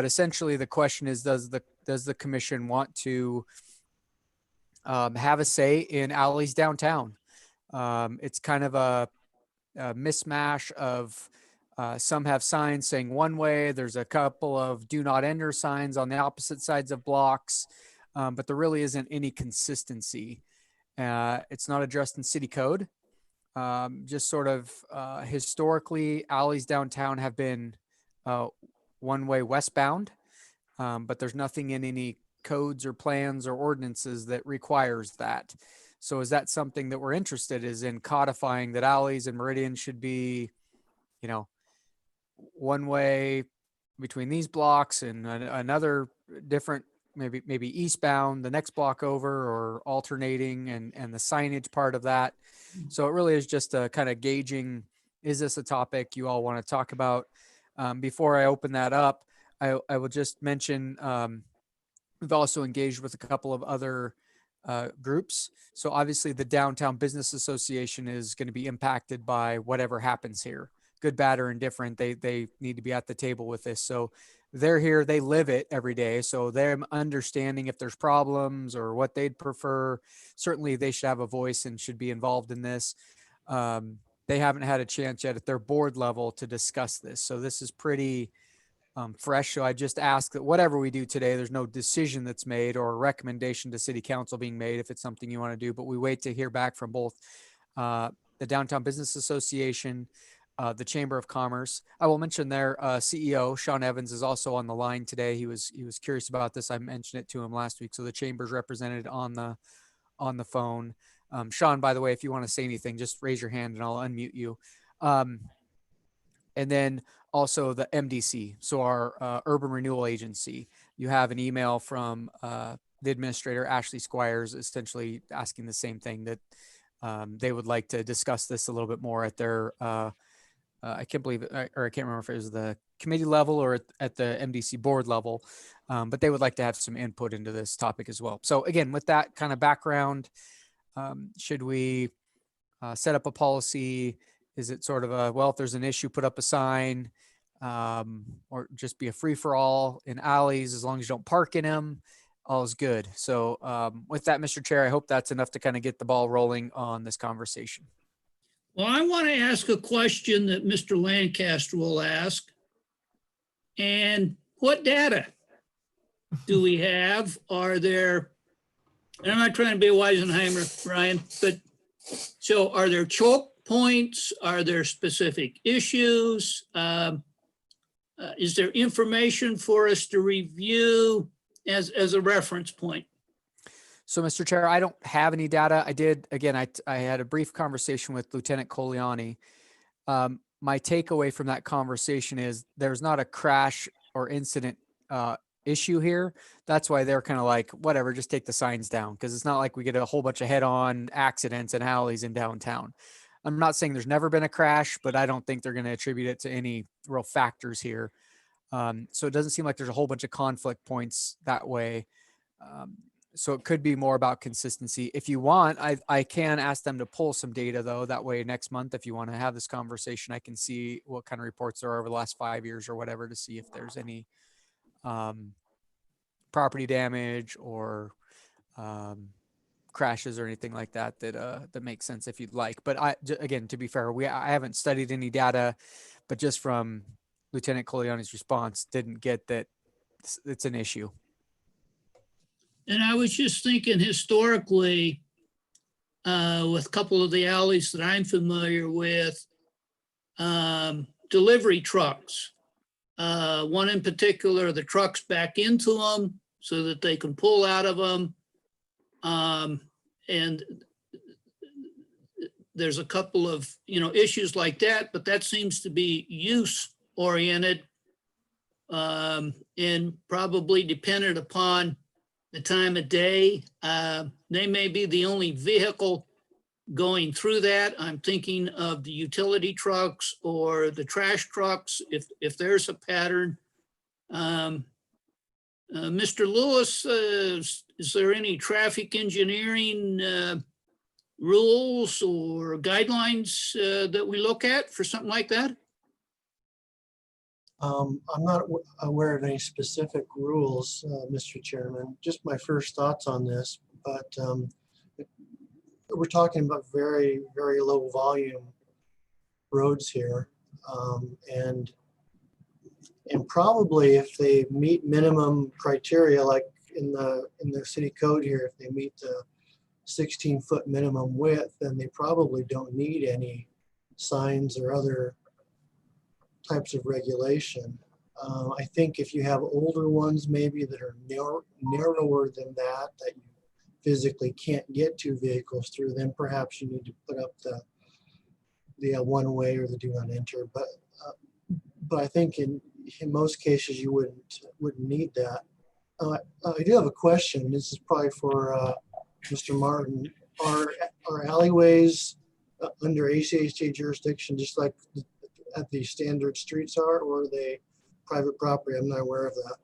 essentially the question is, does the commission want to have a say in alleys downtown? It's kind of a mismatch of some have signs saying one way. There's a couple of do not enter signs on the opposite sides of blocks, but there really isn't any consistency. It's not addressed in city code. Just sort of historically, alleys downtown have been one-way westbound, but there's nothing in any codes or plans or ordinances that requires that. So is that something that we're interested in codifying that alleys and Meridian should be, you know, one way between these blocks and another different, maybe eastbound the next block over, or alternating, and the signage part of that. So it really is just a kind of gauging, is this a topic you all want to talk about? Before I open that up, I will just mention we've also engaged with a couple of other groups. So obviously the Downtown Business Association is going to be impacted by whatever happens here, good, bad, or indifferent. They need to be at the table with this. So they're here, they live it every day. So they're understanding if there's problems or what they'd prefer. Certainly they should have a voice and should be involved in this. They haven't had a chance yet at their board level to discuss this. So this is pretty fresh. So I just ask that whatever we do today, there's no decision that's made or a recommendation to city council being made if it's something you want to do, but we wait to hear back from both the Downtown Business Association, the Chamber of Commerce. I will mention their CEO, Sean Evans, is also on the line today. He was curious about this. I mentioned it to him last week. So the Chamber's represented on the phone. Sean, by the way, if you want to say anything, just raise your hand and I'll unmute you. And then also the MDC, so our Urban Renewal Agency. You have an email from the administrator, Ashley Squires, essentially asking the same thing, that they would like to discuss this a little bit more at their, I can't believe it, or I can't remember if it was the committee level or at the MDC board level, but they would like to have some input into this topic as well. So again, with that kind of background, should we set up a policy? Is it sort of a, well, if there's an issue, put up a sign, or just be a free for all in alleys, as long as you don't park in them, all is good. So with that, Mr. Chair, I hope that's enough to kind of get the ball rolling on this conversation. Well, I want to ask a question that Mr. Lancaster will ask. And what data do we have? Are there, and I'm not trying to be a Weisenheimer, Ryan, but so are there choke points? Are there specific issues? Is there information for us to review as a reference point? So, Mr. Chair, I don't have any data. I did, again, I had a brief conversation with Lieutenant Coliani. My takeaway from that conversation is there's not a crash or incident issue here. That's why they're kind of like, whatever, just take the signs down, because it's not like we get a whole bunch of head-on accidents and alleys in downtown. I'm not saying there's never been a crash, but I don't think they're going to attribute it to any real factors here. So it doesn't seem like there's a whole bunch of conflict points that way. So it could be more about consistency. If you want, I can ask them to pull some data though. That way next month, if you want to have this conversation, I can see what kind of reports there are over the last 5 years or whatever to see if there's any property damage or crashes or anything like that that makes sense if you'd like. But again, to be fair, I haven't studied any data, but just from Lieutenant Colioni's response, didn't get that it's an issue. And I was just thinking historically, with a couple of the alleys that I'm familiar with, delivery trucks. One in particular, the trucks back into them so that they can pull out of them. And there's a couple of, issues like that, but that seems to be use oriented, and probably dependent upon the time of day. They may be the only vehicle going through that. I'm thinking of the utility trucks or the trash trucks, if there's a pattern. Mr. Lewis, is there any traffic engineering rules or guidelines that we look at for something like that? I'm not aware of any specific rules, Mr. Chairman. Just my first thoughts on this, but we're talking about very, very low volume roads here, and probably if they meet minimum criteria, like in the city code here, if they meet the 16-foot minimum width, then they probably don't need any signs or other types of regulation. I think if you have older ones maybe that are narrower than that you physically can't get two vehicles through, then perhaps you need to put up the one way or the do not enter. But I think in most cases you wouldn't need that. I do have a question. This is probably for Mr. Martin. Are alleyways under ACHA jurisdiction just like the standard streets are, or are they private property? I'm not aware of that.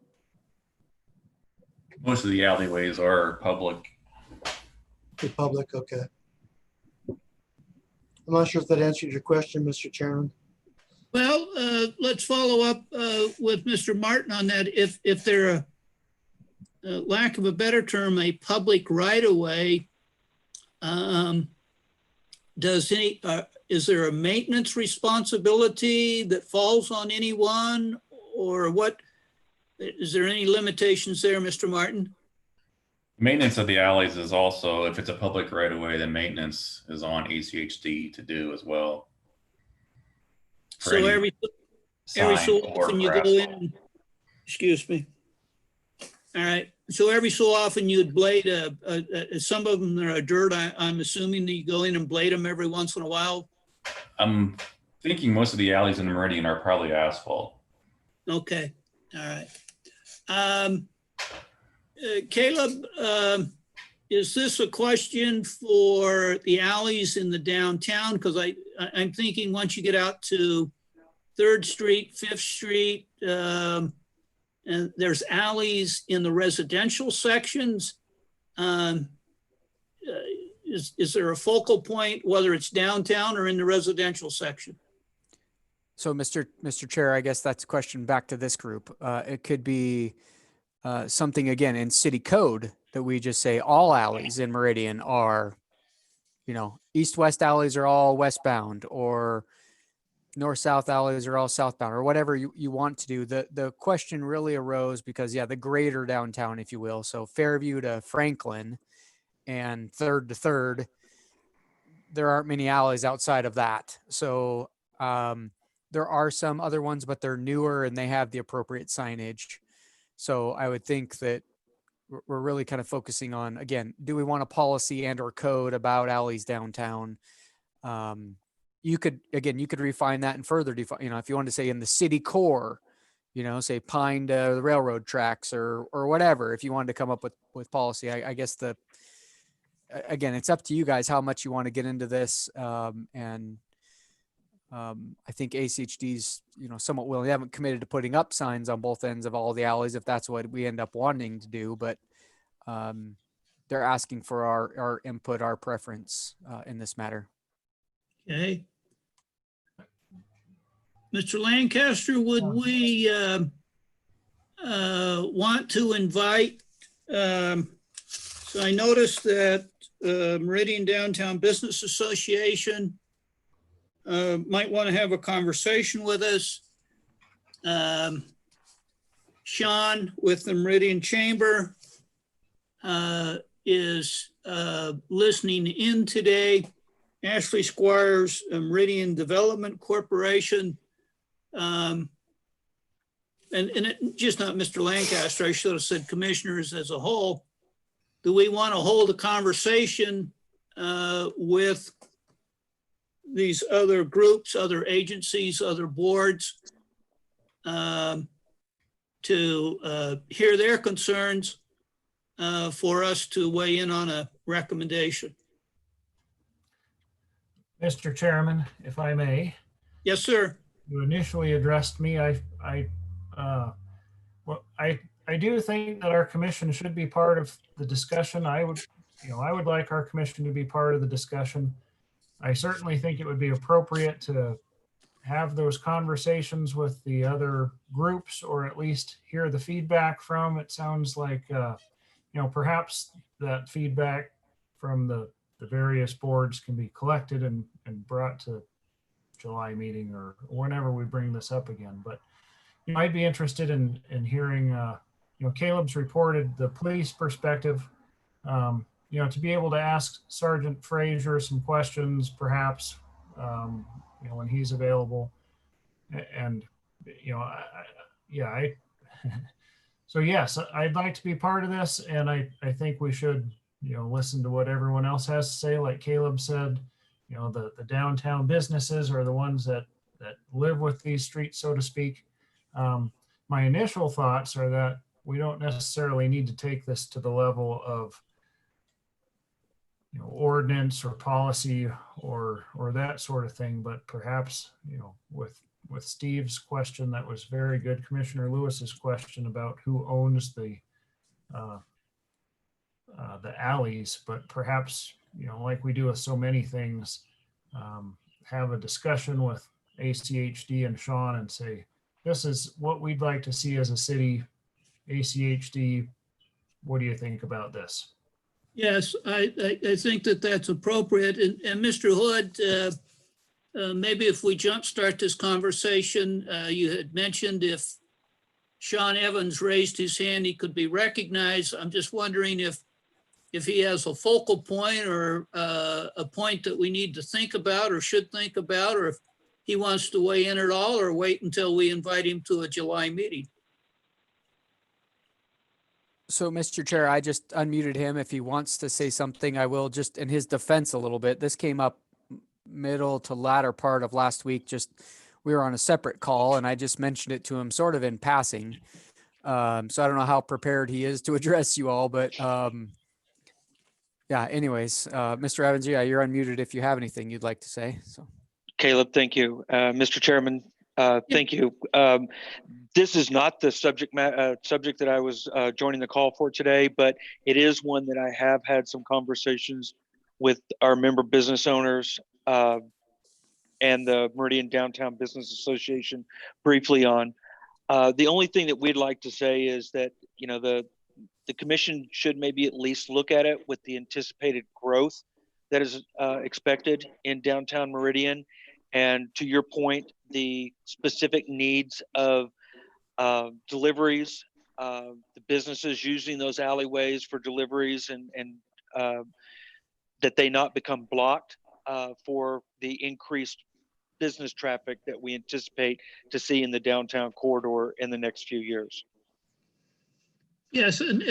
Most of the alleyways are public. The public, okay. I'm not sure if that answered your question, Mr. Chairman. Well, let's follow up with Mr. Martin on that. If they're lack of a better term, a public right-of-way, is there a maintenance responsibility that falls on anyone, or what? Is there any limitations there, Mr. Martin? Maintenance of the alleys is also, if it's a public right of way, then maintenance is on ACHD to do as well. So every so often you go in, excuse me. All right. So every so often you'd blade some of them are dirt. I'm assuming that you go in and blade them every once in a while. I'm thinking most of the alleys in Meridian are probably asphalt. Okay. All right. Caleb, is this a question for the alleys in the downtown? Because I'm thinking once you get out to 3rd Street, 5th Street, and there's alleys in the residential sections. Is there a focal point, whether it's downtown or in the residential section? So Mr. Chair, I guess that's a question back to this group. It could be something again in city code that we just say all alleys in Meridian are, east-west alleys are all westbound, or north-south alleys are all southbound, or whatever you want to do. The question really arose because, the greater downtown, if you will, so Fairview to Franklin and 3rd to 3rd, there aren't many alleys outside of that. So there are some other ones, but they're newer and they have the appropriate signage. So I would think that we're really kind of focusing on, again, do we want a policy and or code about alleys downtown? You could refine that and further define, if you want to say in the city core, say Pine to the railroad tracks or whatever, if you wanted to come up with policy, I guess again, it's up to you guys how much you want to get into this. I think ACHD's, somewhat willing. They haven't committed to putting up signs on both ends of all the alleys if that's what we end up wanting to do, but they're asking for our input, our preference in this matter. Okay. Mr. Lancaster, would we want to invite, so I noticed that Meridian Downtown Business Association might want to have a conversation with us. Sean with the Meridian Chamber is listening in today. Ashley Squires, Meridian Development Corporation. And just not Mr. Lancaster, I should have said commissioners as a whole. Do we want to hold a conversation with these other groups, other agencies, other boards to hear their concerns for us to weigh in on a recommendation? Mr. Chairman, if I may. Yes, sir. You initially addressed me. I do think that our commission should be part of the discussion. I would like our commission to be part of the discussion. I certainly think it would be appropriate to have those conversations with the other groups, or at least hear the feedback from. It sounds like, perhaps that feedback from the various boards can be collected and brought to July meeting or whenever we bring this up again. But you might be interested in hearing, Caleb's reported the police perspective, to be able to ask Sergeant Frazier some questions, perhaps, when he's available. And, so yes, I'd like to be part of this. And I think we should, listen to what everyone else has to say. Like Caleb said, the downtown businesses are the ones that live with these streets, so to speak. My initial thoughts are that we don't necessarily need to take this to the level of ordinance or policy or that sort of thing, but perhaps with Steve's question, that was very good, Commissioner Lewis's question about who owns the alleys, but perhaps like we do with so many things, have a discussion with ACHD and Sean and say, this is what we'd like to see as a city. ACHD, what do you think about this? Yes, I think that that's appropriate. And Mr. Hood, maybe if we jumpstart this conversation, you had mentioned if Sean Evans raised his hand, he could be recognized. I'm just wondering if he has a focal point or a point that we need to think about or should think about, or if he wants to weigh in at all, or wait until we invite him to a July meeting. So, Mr. Chair, I just unmuted him. If he wants to say something, I will, just in his defense a little bit. This came up middle to latter part of last week. We were on a separate call and I just mentioned it to him sort of in passing. So I don't know how prepared he is to address you all, but yeah, anyways, Mr. Evans, yeah, you're unmuted if you have anything you'd like to say. So, Caleb, thank you. Mr. Chairman, thank you. This is not the subject that I was joining the call for today, but it is one that I have had some conversations with our member business owners and the Meridian Downtown Business Association briefly on. The only thing that we'd like to say is that, the commission should maybe at least look at it with the anticipated growth that is expected in downtown Meridian. And to your point, the specific needs of deliveries, the businesses using those alleyways for deliveries and that they not become blocked for the increased business traffic that we anticipate to see in the downtown corridor in the next few years. Yes, and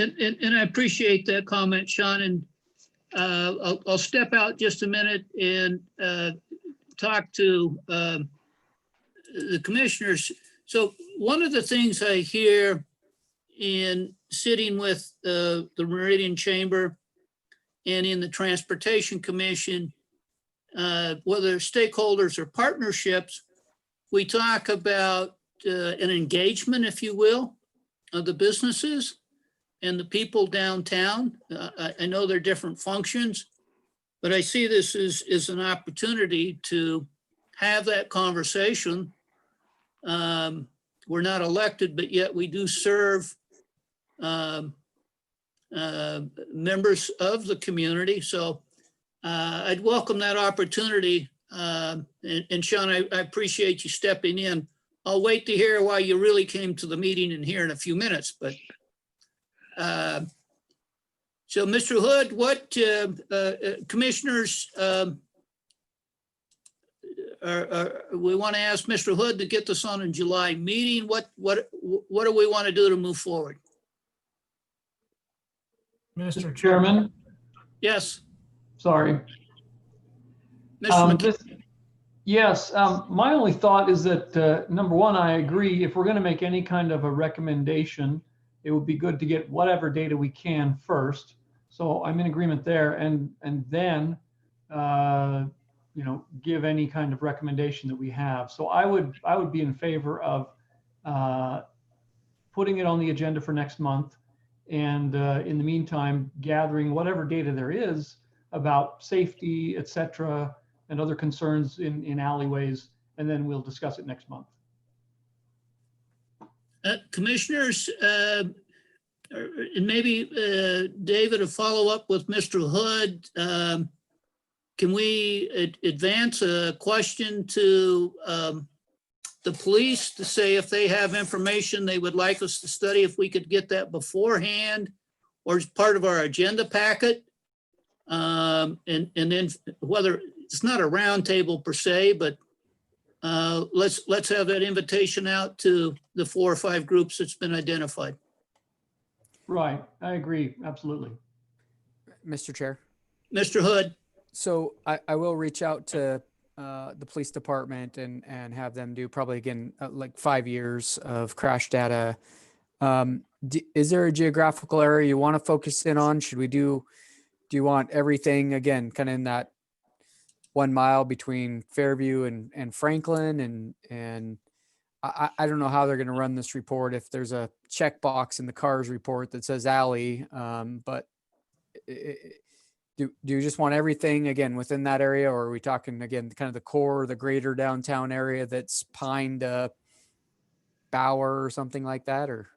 I appreciate that comment, Sean. And I'll step out just a minute and talk to the commissioners. So one of the things I hear in sitting with the Meridian Chamber and in the Transportation Commission, whether stakeholders or partnerships, we talk about an engagement, if you will, of the businesses and the people downtown. I know they're different functions, but I see this as an opportunity to have that conversation. We're not elected, but yet we do serve members of the community. So I'd welcome that opportunity. And Sean, I appreciate you stepping in. I'll wait to hear why you really came to the meeting and here in a few minutes, but so Mr. Hood, what commissioners we want to ask Mr. Hood to get this on in July meeting. What do we want to do to move forward? Mr. Chairman? Yes. Sorry. Yes, my only thought is that, number one, I agree, if we're going to make any kind of a recommendation, it would be good to get whatever data we can first. So I'm in agreement there, and then, you know, give any kind of recommendation that we have. So I would be in favor of putting it on the agenda for next month, and in the meantime, gathering whatever data there is about safety, et cetera, and other concerns in alleyways, and then we'll discuss it next month. Commissioners, and maybe David, a follow up with Mr. Hood. Can we advance a question to the police to say if they have information they would like us to study, if we could get that beforehand or as part of our agenda packet? And then whether it's not a roundtable per se, but let's have that invitation out to the 4 or 5 groups that's been identified. Right, I agree, absolutely. Mr. Chair. Mr. Hood. So I will reach out to the police department and have them do probably again like 5 years of crash data. Is there a geographical area you want to focus in on? Should we do you want everything again kind of in that 1 mile between Fairview and Franklin? And I don't know how they're going to run this report if there's a checkbox in the CARS report that says alley, but do you just want everything again within that area, or are we talking again kind of the core, the greater downtown area that's Pine to Bower or something like that? Or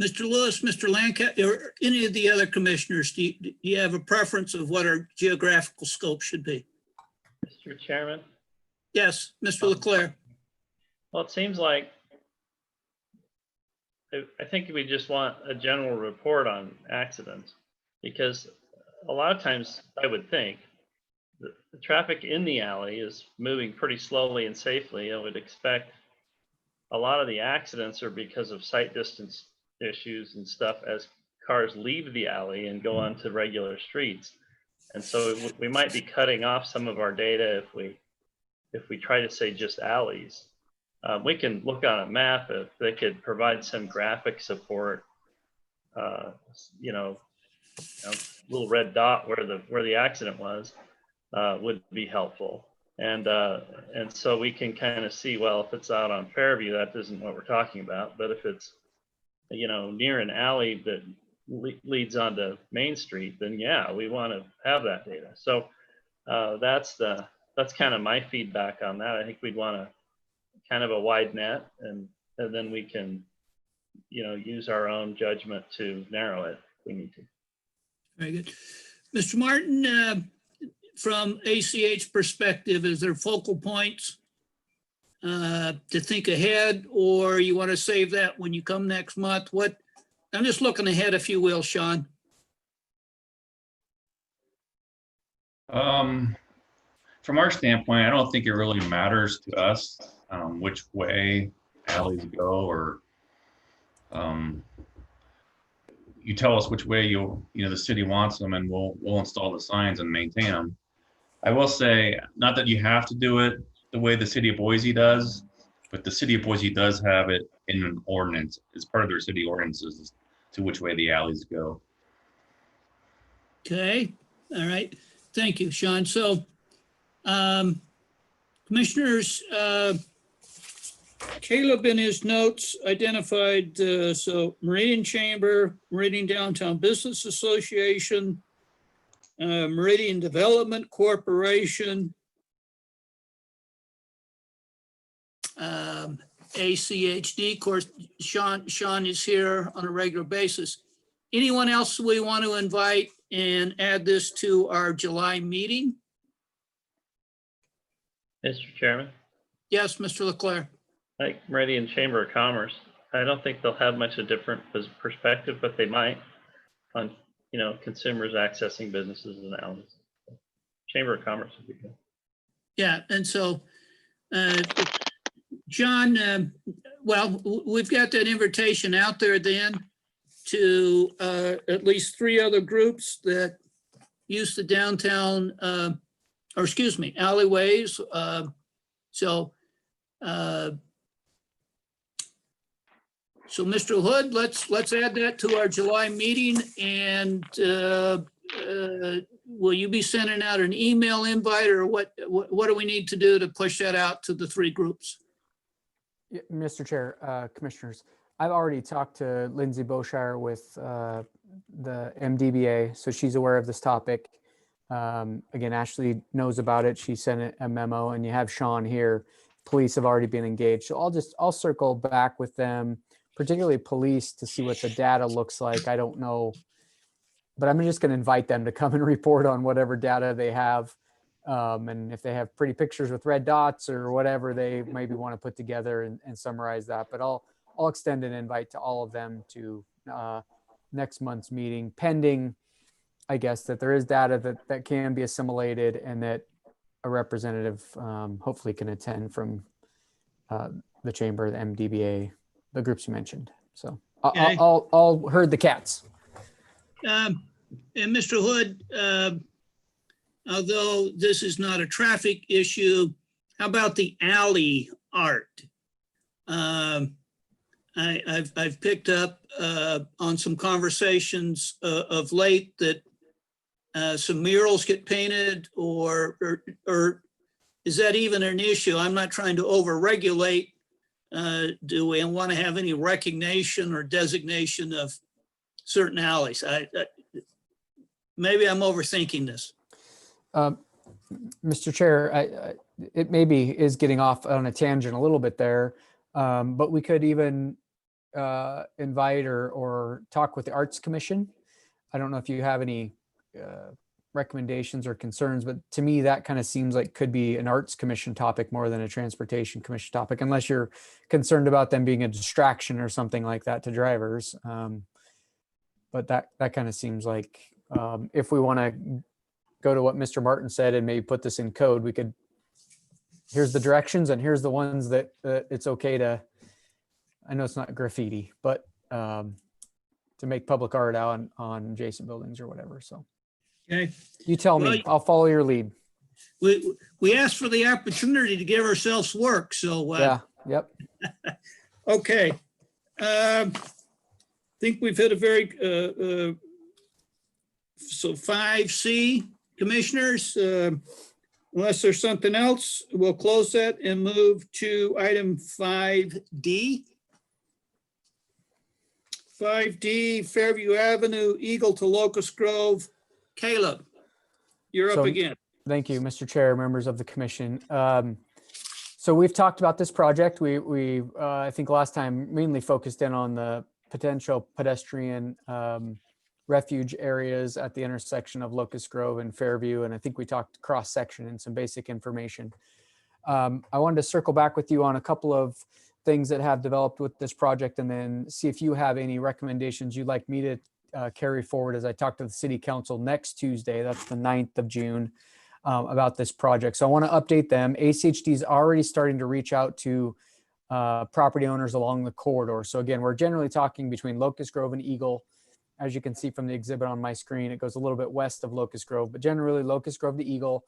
Mr. Lewis, Mr. Lancaster, or any of the other commissioners, do you have a preference of what our geographical scope should be? Mr. Chairman? Yes, Mr. Leclerc. Well, it seems like I think we just want a general report on accidents, because a lot of times I would think the traffic in the alley is moving pretty slowly and safely. I would expect a lot of the accidents are because of sight distance issues and stuff as cars leave the alley and go onto regular streets. And so we might be cutting off some of our data if we try to say just alleys. We can look on a map if they could provide some graphic support, you know, little red dot where the accident was would be helpful. And so we can kind of see, well, if it's out on Fairview, that isn't what we're talking about. But if it's, you know, near an alley that leads onto Main Street, then yeah, we want to have that data. So that's kind of my feedback on that. I think we'd want to kind of a wide net, and then we can, you know, use our own judgment to narrow it if we need to. Very good. Mr. Martin, from ACH perspective, is there focal points to think ahead, or you want to save that when you come next month? I'm just looking ahead, if you will, Sean. From our standpoint, I don't think it really matters to us which way alleys go, or you tell us which way the city wants them, and we'll install the signs and maintain them. I will say, not that you have to do it the way the city of Boise does, but the city of Boise does have it in an ordinance. It's part of their city ordinances to which way the alleys go. Okay, all right. Thank you, Sean. So, commissioners, Caleb in his notes identified, so Meridian Chamber, Meridian Downtown Business Association, Meridian Development Corporation, ACHD. Of course, Sean is here on a regular basis. Anyone else we want to invite and add this to our July meeting? Mr. Chairman, Yes, Mr. Leclerc. like Meridian Chamber of Commerce, I don't think they'll have much a different perspective, but they might on, consumers accessing businesses and alleys. Chamber of Commerce would be good. Yeah, and so, John, well, we've got that invitation out there then to at least 3 other groups that use the downtown, or excuse me, alleyways. So Mr. Hood, let's add that to our July meeting, and will you be sending out an email invite, or what do we need to do to push that out to the 3 groups? Yeah, Mr. Chair, Commissioners, I've already talked to Lindsay Beaushire with the MDBA, so she's aware of this topic. Again, Ashley knows about it. She sent a memo, and you have Sean here. Police have already been engaged. So I'll circle back with them, particularly police, to see what the data looks like. I don't know, but I'm just going to invite them to come and report on whatever data they have. And if they have pretty pictures with red dots or whatever they maybe want to put together and summarize that. But I'll extend an invite to all of them to next month's meeting, pending, I guess, that there is data that can be assimilated and that a representative hopefully can attend from the chamber, the MDBA, the groups you mentioned. So Okay. I'll herd the cats. And Mr. Hood, although this is not a traffic issue, how about the alley art? I've picked up on some conversations of late that some murals get painted, or is that even an issue? I'm not trying to overregulate. Do we want to have any recognition or designation of certain alleys? Maybe I'm overthinking this. Mr. Chair, it maybe is getting off on a tangent a little bit there, but we could even invite or talk with the Arts Commission. I don't know if you have any recommendations or concerns, but to me, that kind of seems like could be an Arts Commission topic more than a Transportation Commission topic, unless you're concerned about them being a distraction or something like that to drivers. But that kind of seems like if we want to go to what Mr. Martin said and maybe put this in code, we could, here's the directions and here's the ones that it's okay to, I know it's not graffiti, but to make public art out on adjacent buildings or whatever. So Okay. you tell me, I'll follow your lead. We asked for the opportunity to give ourselves work, so. Yeah, yep. Okay. I think we've hit a very, so 5C, commissioners, unless there's something else, we'll close that and move to item 5D. 5D, Fairview Avenue, Eagle to Locust Grove. Caleb, you're up again. Thank you, Mr. Chair, members of the commission. So we've talked about this project. We I think last time mainly focused in on the potential pedestrian refuge areas at the intersection of Locust Grove and Fairview. And I think we talked cross section and some basic information. I wanted to circle back with you on a couple of things that have developed with this project, and then see if you have any recommendations you'd like me to carry forward as I talk to the city council next Tuesday, that's the 9th of June, about this project. So I want to update them. ACHD is already starting to reach out to property owners along the corridor. So again, we're generally talking between Locust Grove and Eagle. As you can see from the exhibit on my screen, it goes a little bit west of Locust Grove, but generally Locust Grove to Eagle.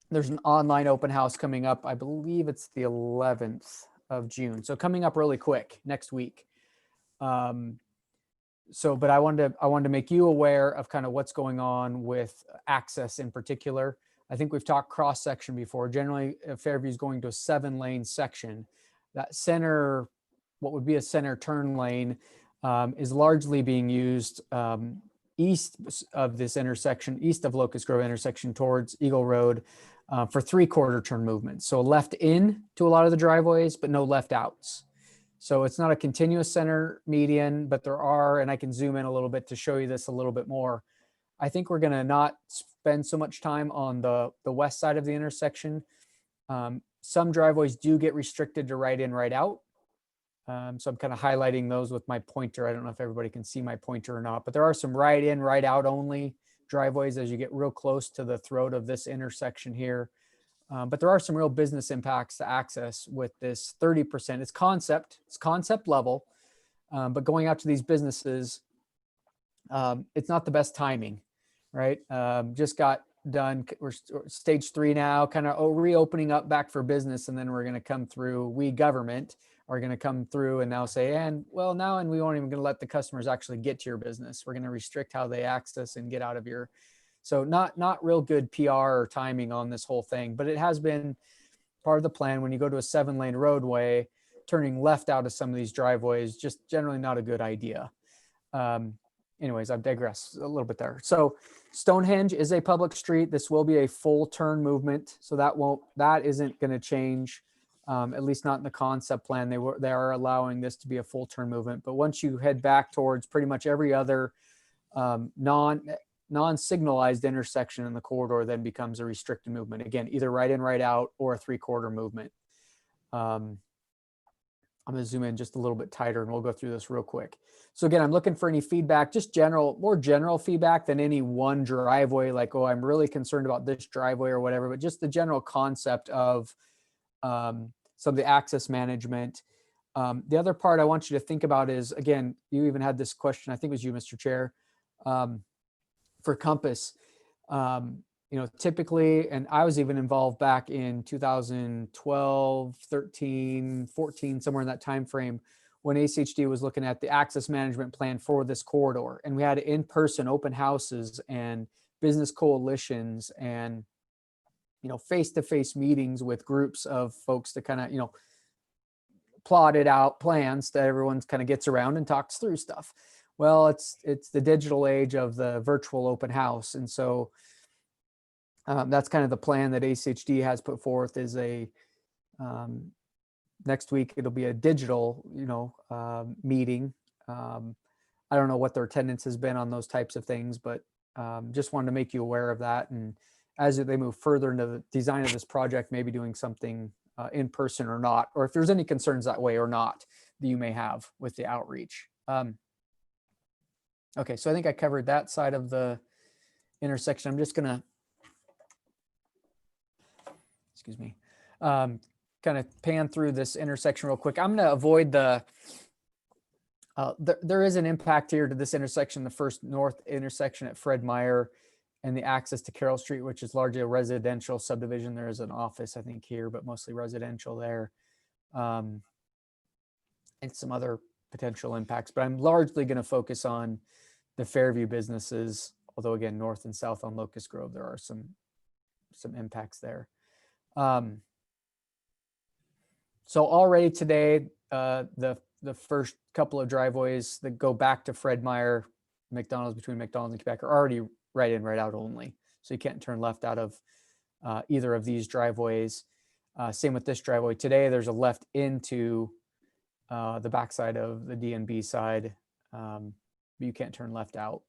There's an online open house coming up. I believe it's the 11th of June. So coming up really quick next week. but I wanted to make you aware of kind of what's going on with access in particular. I think we've talked cross section before. Generally, Fairview is going to a 7-lane section. That center, what would be a center turn lane, is largely being used east of this intersection, east of Locust Grove intersection towards Eagle Road for 3/4 turn movement. So left in to a lot of the driveways, but no left outs. So it's not a continuous center median, but there are, and I can zoom in a little bit to show you this a little bit more. I think we're going to not spend so much time on the west side of the intersection. Some driveways do get restricted to right in, right out. So I'm kind of highlighting those with my pointer. I don't know if everybody can see my pointer or not, but there are some right in, right out only driveways as you get real close to the throat of this intersection here. But there are some real business impacts to access with this 30%. It's concept level, but going out to these businesses, it's not the best timing, right? Just got done. We're stage 3 now, kind of reopening up back for business. And then we're going to come through, we government are going to come through and now say, and we won't even going to let the customers actually get to your business. We're going to restrict how they access and get out of your, so not real good PR or timing on this whole thing, but it has been part of the plan. When you go to a 7-lane roadway, turning left out of some of these driveways, just generally not a good idea. Anyways, I've digressed a little bit there. So Stonehenge is a public street. This will be a full turn movement. So that isn't going to change, at least not in the concept plan. They are allowing this to be a full turn movement. But once you head back towards pretty much every other non-signalized intersection in the corridor, then becomes a restricted movement. Again, either right in, right out, or a 3/4 movement. I'm going to zoom in just a little bit tighter and we'll go through this real quick. So again, I'm looking for any feedback, just more general feedback than any one driveway, like, oh, I'm really concerned about this driveway or whatever, but just the general concept of some of the access management. The other part I want you to think about is, again, you even had this question, I think it was you, Mr. Chair, for Compass. Typically, and I was even involved back in 2012, 13, 14, somewhere in that time frame, when ACHD was looking at the access management plan for this corridor. And we had in-person open houses and business coalitions and, face-to-face meetings with groups of folks to kind of, plotted out plans that everyone kind of gets around and talks through stuff. Well, it's the digital age of the virtual open house. And so that's kind of the plan that ACHD has put forth, is next week it'll be a digital, meeting. I don't know what their attendance has been on those types of things, but just wanted to make you aware of that. And as they move further into the design of this project, maybe doing something in person or not, or if there's any concerns that way or not that you may have with the outreach. Okay, so I think I covered that side of the intersection. I'm just gonna, excuse me, kind of pan through this intersection real quick. I'm gonna avoid there is an impact here to this intersection, the first north intersection at Fred Meyer, and the access to Carroll Street, which is largely a residential subdivision. There is an office, I think, here, but mostly residential there. And some other potential impacts, but I'm largely going to focus on the Fairview businesses, although again, north and south on Locust Grove, there are some impacts there. So already today, the first couple of driveways that go back to Fred Meyer, McDonald's, between McDonald's and Quebec, are already right in, right out only. So you can't turn left out of either of these driveways. Same with this driveway. Today, there's a left into the backside of the DNB side. You can't turn left out.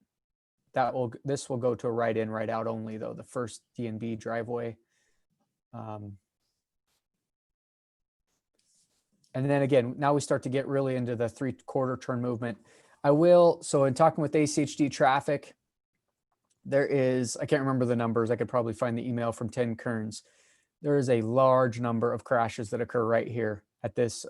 This will go to a right in, right out only, though, the first DNB driveway. And then again, now we start to get really into the 3/4 turn movement. So in talking with ACHD traffic, there is, I can't remember the numbers. I could probably find the email from Tim Kearns. There is a large number of crashes that occur right here at this,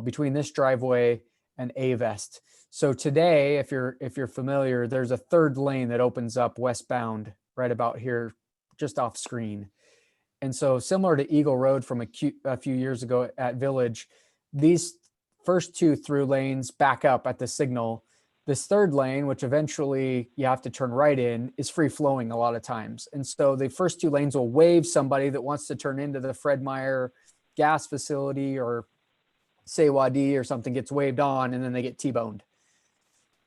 between this driveway and Avest. So today, if you're familiar, there's a third lane that opens up westbound right about here, just off screen. And so similar to Eagle Road from a few years ago at Village, these first two through lanes back up at the signal This third lane, which eventually you have to turn right in, is free flowing a lot of times. And so the first two lanes will wave somebody that wants to turn into the Fred Meyer gas facility or Seawadi or something, gets waved on, and then they get T-boned.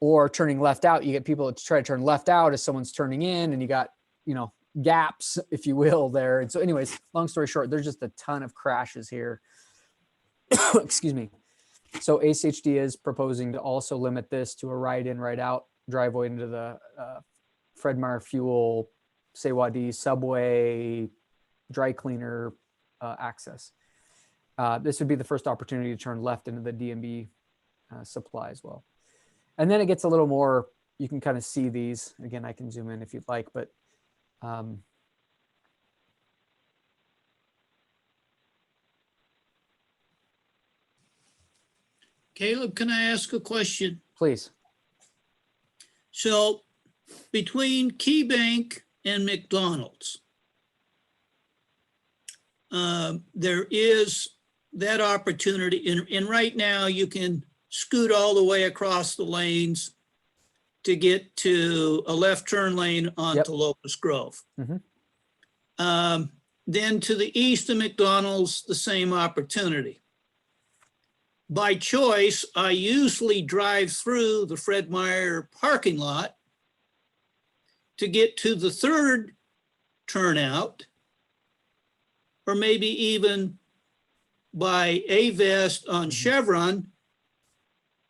Or turning left out, you get people that try to turn left out as someone's turning in, and you got, you know, gaps, if you will, there. And so anyways, long story short, there's just a ton of crashes here. Excuse me. So ACHD is proposing to also limit this to a right in, right out driveway into the Fred Meyer Fuel, Seawadi subway, dry cleaner access. This would be the first opportunity to turn left into the DMB supply as well. And then it gets a little more, you can kind of see these. Again, I can zoom in if you'd like, but Caleb, can I ask a question? please. So between Key Bank and McDonald's, there is that opportunity. And right now you can scoot all the way across the lanes to get to a left turn lane onto Locust Grove. Then to the east of McDonald's, the same opportunity. By choice, I usually drive through the Fred Meyer parking lot to get to the third turnout, or maybe even by A-Vest on Chevron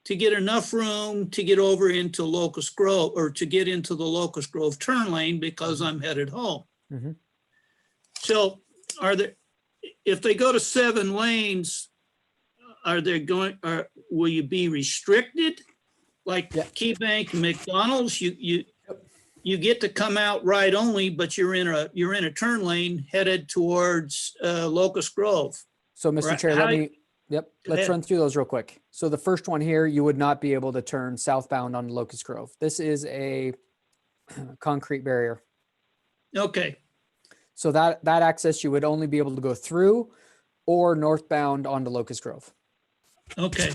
to get enough room to get over into Locust Grove, or to get into the Locust Grove turn lane because I'm headed home. So are there, if they go to 7 lanes, are they going, will you be restricted? Like Key Bank and McDonald's, you get to come out right only, but you're in a turn lane headed towards Locust Grove. So Mr. Chair, let's run through those real quick. So the first one here, you would not be able to turn southbound on Locust Grove. This is a concrete barrier. Okay. So that access, you would only be able to go through or northbound onto Locust Grove. Okay.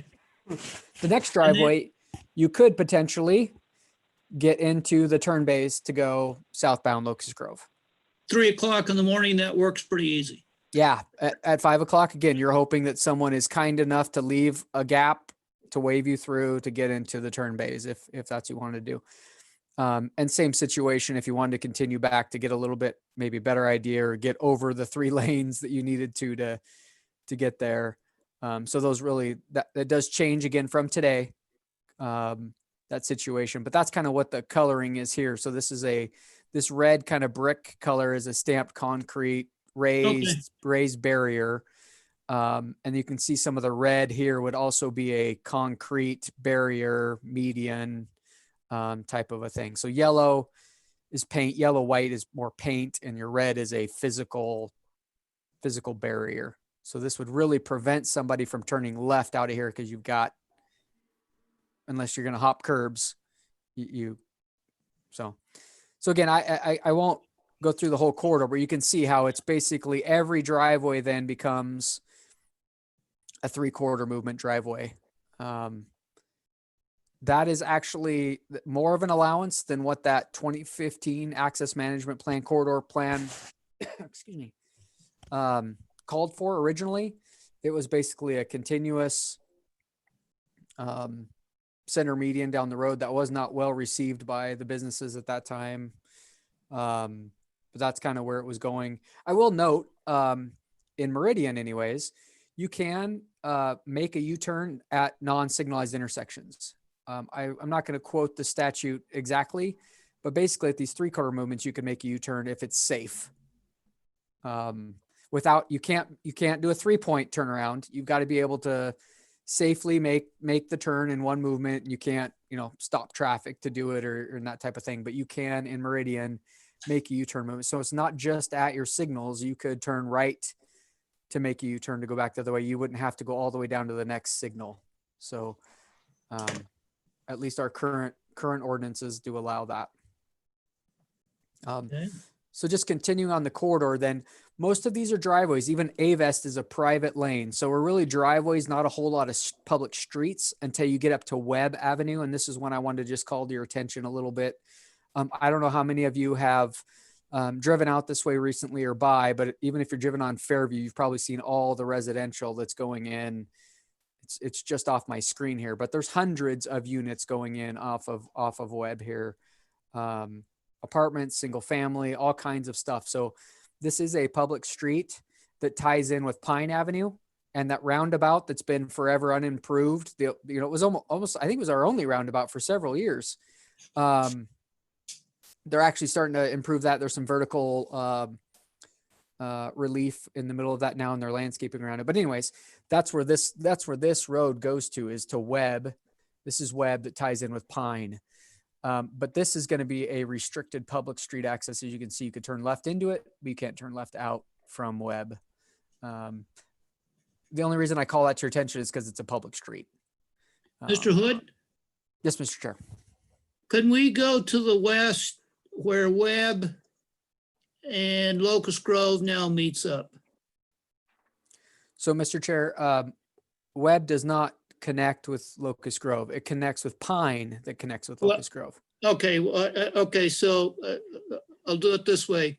The next driveway, you could potentially get into the turn bays to go southbound Locust Grove. 3 o'clock in the morning, that works pretty easy. Yeah, at 5 o'clock, again, you're hoping that someone is kind enough to leave a gap to wave you through to get into the turn bays, if that's what you want to do. And same situation, if you wanted to continue back to get a little bit, maybe better idea, or get over the 3 lanes that you needed to get there. So those really, that does change again from today, that situation, but that's kind of what the coloring is here. So this is this red kind of brick color is a stamped concrete raised barrier. And you can see some of the red here would also be a concrete barrier median type of a thing. So yellow is paint, yellow, white is more paint, and your red is a physical barrier. So this would really prevent somebody from turning left out of here, because you've got, unless you're going to hop curbs, so again, I won't go through the whole corridor, but you can see how it's basically every driveway then becomes a 3/4 movement driveway. That is actually more of an allowance than what that 2015 access management plan corridor plan, excuse me, called for originally. It was basically a continuous center median down the road that was not well received by the businesses at that time. But that's kind of where it was going. I will note, in Meridian anyways, you can make a U-turn at non-signalized intersections. I'm not going to quote the statute exactly, but basically at these 3/4 movements, you can make a U-turn if it's safe. Without, you can't do a 3-point turnaround. You've got to be able to safely make the turn in one movement. You can't, stop traffic to do it or that type of thing, but you can in Meridian make a U-turn movement. So it's not just at your signals. You could turn right to make a U-turn to go back the other way. You wouldn't have to go all the way down to the next signal. So at least our current ordinances do allow that. So just continuing on the corridor, then most of these are driveways. Even Avest is a private lane. So we're really driveways, not a whole lot of public streets until you get up to Webb Avenue. And this is when I wanted to just call to your attention a little bit. I don't know how many of you have driven out this way recently or by, but even if you're driven on Fairview, you've probably seen all the residential that's going in. It's just off my screen here, but there's hundreds of units going in off of Webb here. Apartments, single family, all kinds of stuff. So this is a public street that ties in with Pine Avenue, and that roundabout that's been forever unimproved. It was almost, I think it was our only roundabout for several years. They're actually starting to improve that. There's some vertical relief in the middle of that now, and they're landscaping around it. But anyways, that's where this road goes to, is to Webb. This is Webb that ties in with Pine. But this is going to be a restricted public street access. As you can see, you could turn left into it, but you can't turn left out from Webb. The only reason I call that to your attention is because it's a public street. Mr. Hood? Yes, Mr. Chair. Can we go to the west where Webb and Locust Grove now meets up? So, Mr. Chair, Webb does not connect with Locust Grove. It connects with Pine that connects with Locust Grove. Okay, okay, so I'll do it this way.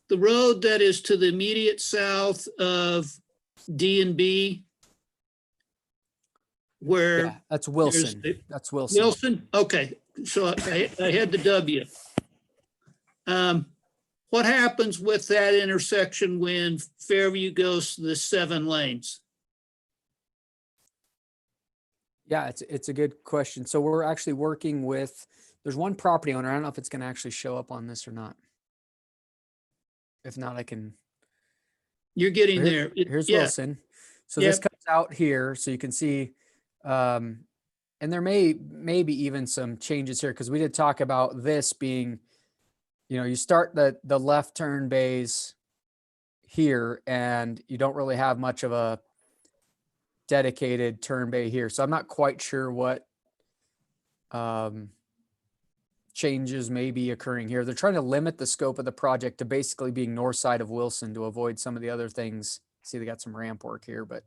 The road that is to the immediate south of D and B, where Yeah, that's Wilson. That's Wilson. Wilson? Okay, so I had the W. What happens with that intersection when Fairview goes to the 7 lanes? Yeah, it's a good question. So we're actually working with, there's one property owner. I don't know if it's going to actually show up on this or not. If not, I can. You're getting there. Here's Yeah. Wilson. So this comes out here, so you can see, and there may be even some changes here, because we did talk about this being, you start the left turn bays here, and you don't really have much of a dedicated turn bay here. So I'm not quite sure what changes may be occurring here. They're trying to limit the scope of the project to basically being north side of Wilson to avoid some of the other things. See, they got some ramp work here, but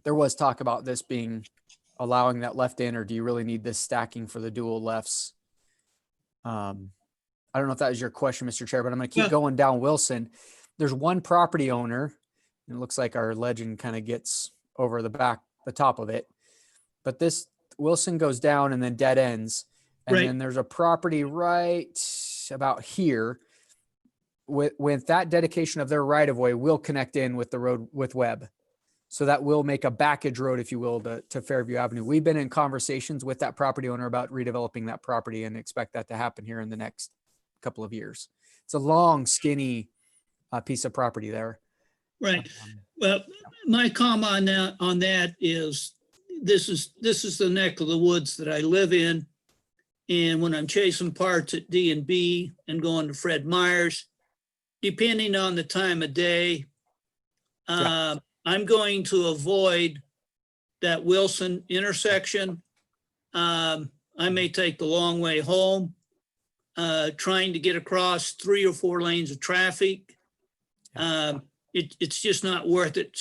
there was talk about this being allowing that left in, or do you really need this stacking for the dual lefts? I don't know if that was your question, Mr. Chair, but I'm going to keep going down Wilson. There's one property owner. It looks like our legend kind of gets over the top of it. But this Wilson goes down and then dead ends. And then there's a property right about here. With that dedication of their right of way, will connect in with the road with Webb. So that will make a backage road, if you will, to Fairview Avenue. We've been in conversations with that property owner about redeveloping that property and expect that to happen here in the next couple of years. It's a long, skinny piece of property there. Right. Well, my comment on that is this is the neck of the woods that I live in. And when I'm chasing parts at D and B and going to Fred Meyer's, depending on the time of day, I'm going to avoid that Wilson intersection. I may take the long way home, trying to get across 3 or 4 lanes of traffic. It's just not worth it.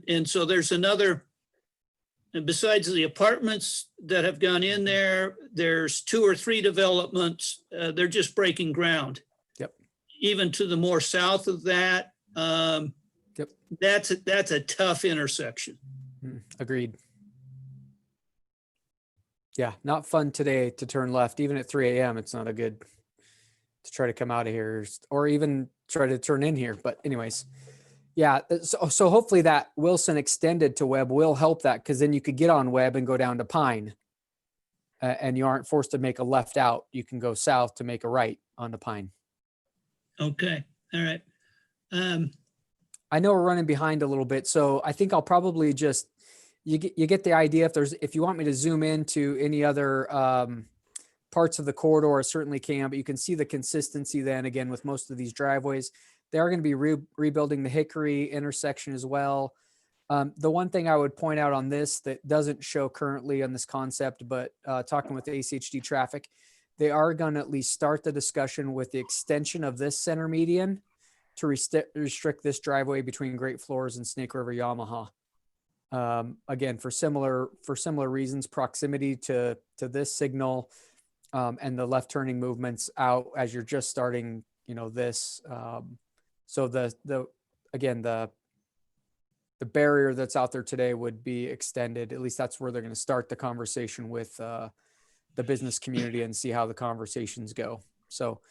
And so there's another, and besides the apartments that have gone in there, there's 2 or 3 developments. They're just breaking ground. Yep. Even to the more south of that, that's a tough intersection. Agreed. Yeah, not fun today to turn left. Even at 3 a.m., it's not a good to try to come out of here or even try to turn in here. But anyways, yeah. So hopefully that Wilson extended to Webb will help that, because then you could get on Webb and go down to Pine, and you aren't forced to make a left out. You can go south to make a right onto Pine. Okay. All right. I know we're running behind a little bit, so I think I'll probably just, you get the idea. If you want me to zoom into any other parts of the corridor, I certainly can, but you can see the consistency then again with most of these driveways. They are going to be rebuilding the Hickory intersection as well. The one thing I would point out on this that doesn't show currently on this concept, but talking with ACHD traffic, they are going to at least start the discussion with the extension of this center median to restrict this driveway between Great Floors and Snake River Yamaha. Again, for similar reasons, proximity to this signal, and the left turning movements out as you're just starting, this. So the barrier that's out there today would be extended. At least that's where they're going to start the conversation with the business community and see how the conversations go. So,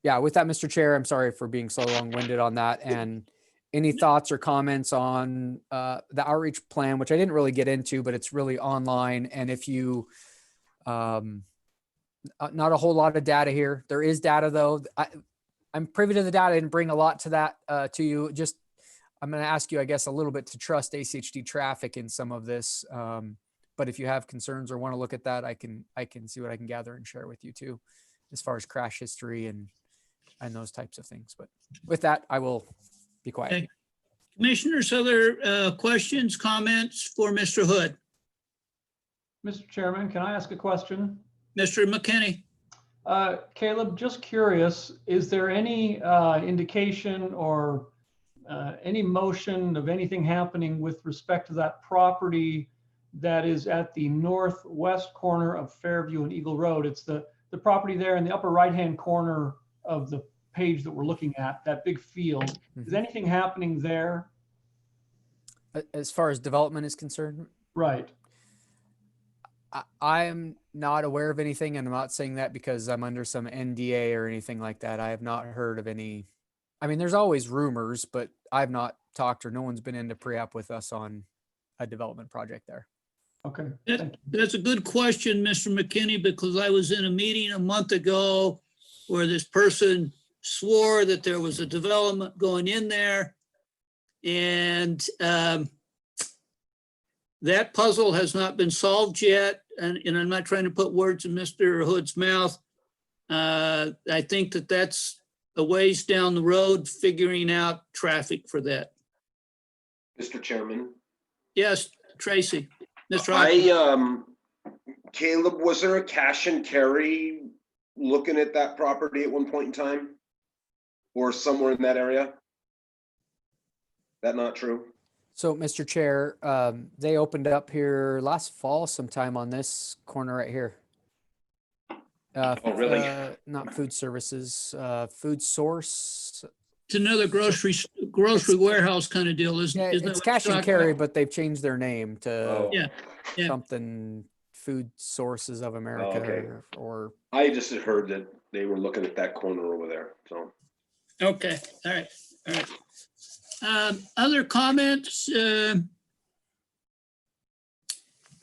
yeah, with that, Mr. Chair, I'm sorry for being so long-winded on that. And any thoughts or comments on the outreach plan, which I didn't really get into, but it's really online. And if you, not a whole lot of data here. There is data though. I'm privy to the data. I didn't bring a lot to that to you. Just, I'm going to ask you, I guess, a little bit to trust ACHD traffic in some of this. But if you have concerns or want to look at that, I can see what I can gather and share with you too, as far as crash history and those types of things. But with that, I will be quiet. Okay. Commissioners, other questions, comments for Mr. Hood? Mr. Chairman, can I ask a question? Mr. McKinney? Caleb, just curious, is there any indication or any motion of anything happening with respect to that property that is at the northwest corner of Fairview and Eagle Road? It's the property there in the upper right-hand corner of the page that we're looking at, that big field. Is anything happening there? As far as development is concerned? Right. I am not aware of anything, and I'm not saying that because I'm under some NDA or anything like that. I have not heard of any. I mean, there's always rumors, but I've not talked or no one's been into pre-app with us on a development project there. Okay. That's a good question, Mr. McKinney, because I was in a meeting a month ago where this person swore that there was a development going in there. And that puzzle has not been solved yet. And I'm not trying to put words in Mr. Hood's mouth. I think that that's a ways down the road, figuring out traffic for that. Mr. Chairman. Yes, Tracy. Mr. Hoffman. Caleb, was there a cash and carry looking at that property at one point in time? Or somewhere in that area? That not true? So, Mr. Chair, they opened up here last fall sometime on this corner right here. Oh, really? Not food services, food source. It's another grocery warehouse kind of deal, isn't it? Yeah, it's cash and carry, but they've changed their name to yeah. something Food Sources of America. Okay. or I just had heard that they were looking at that corner over there, so. Okay, all right. Other comments? Okay,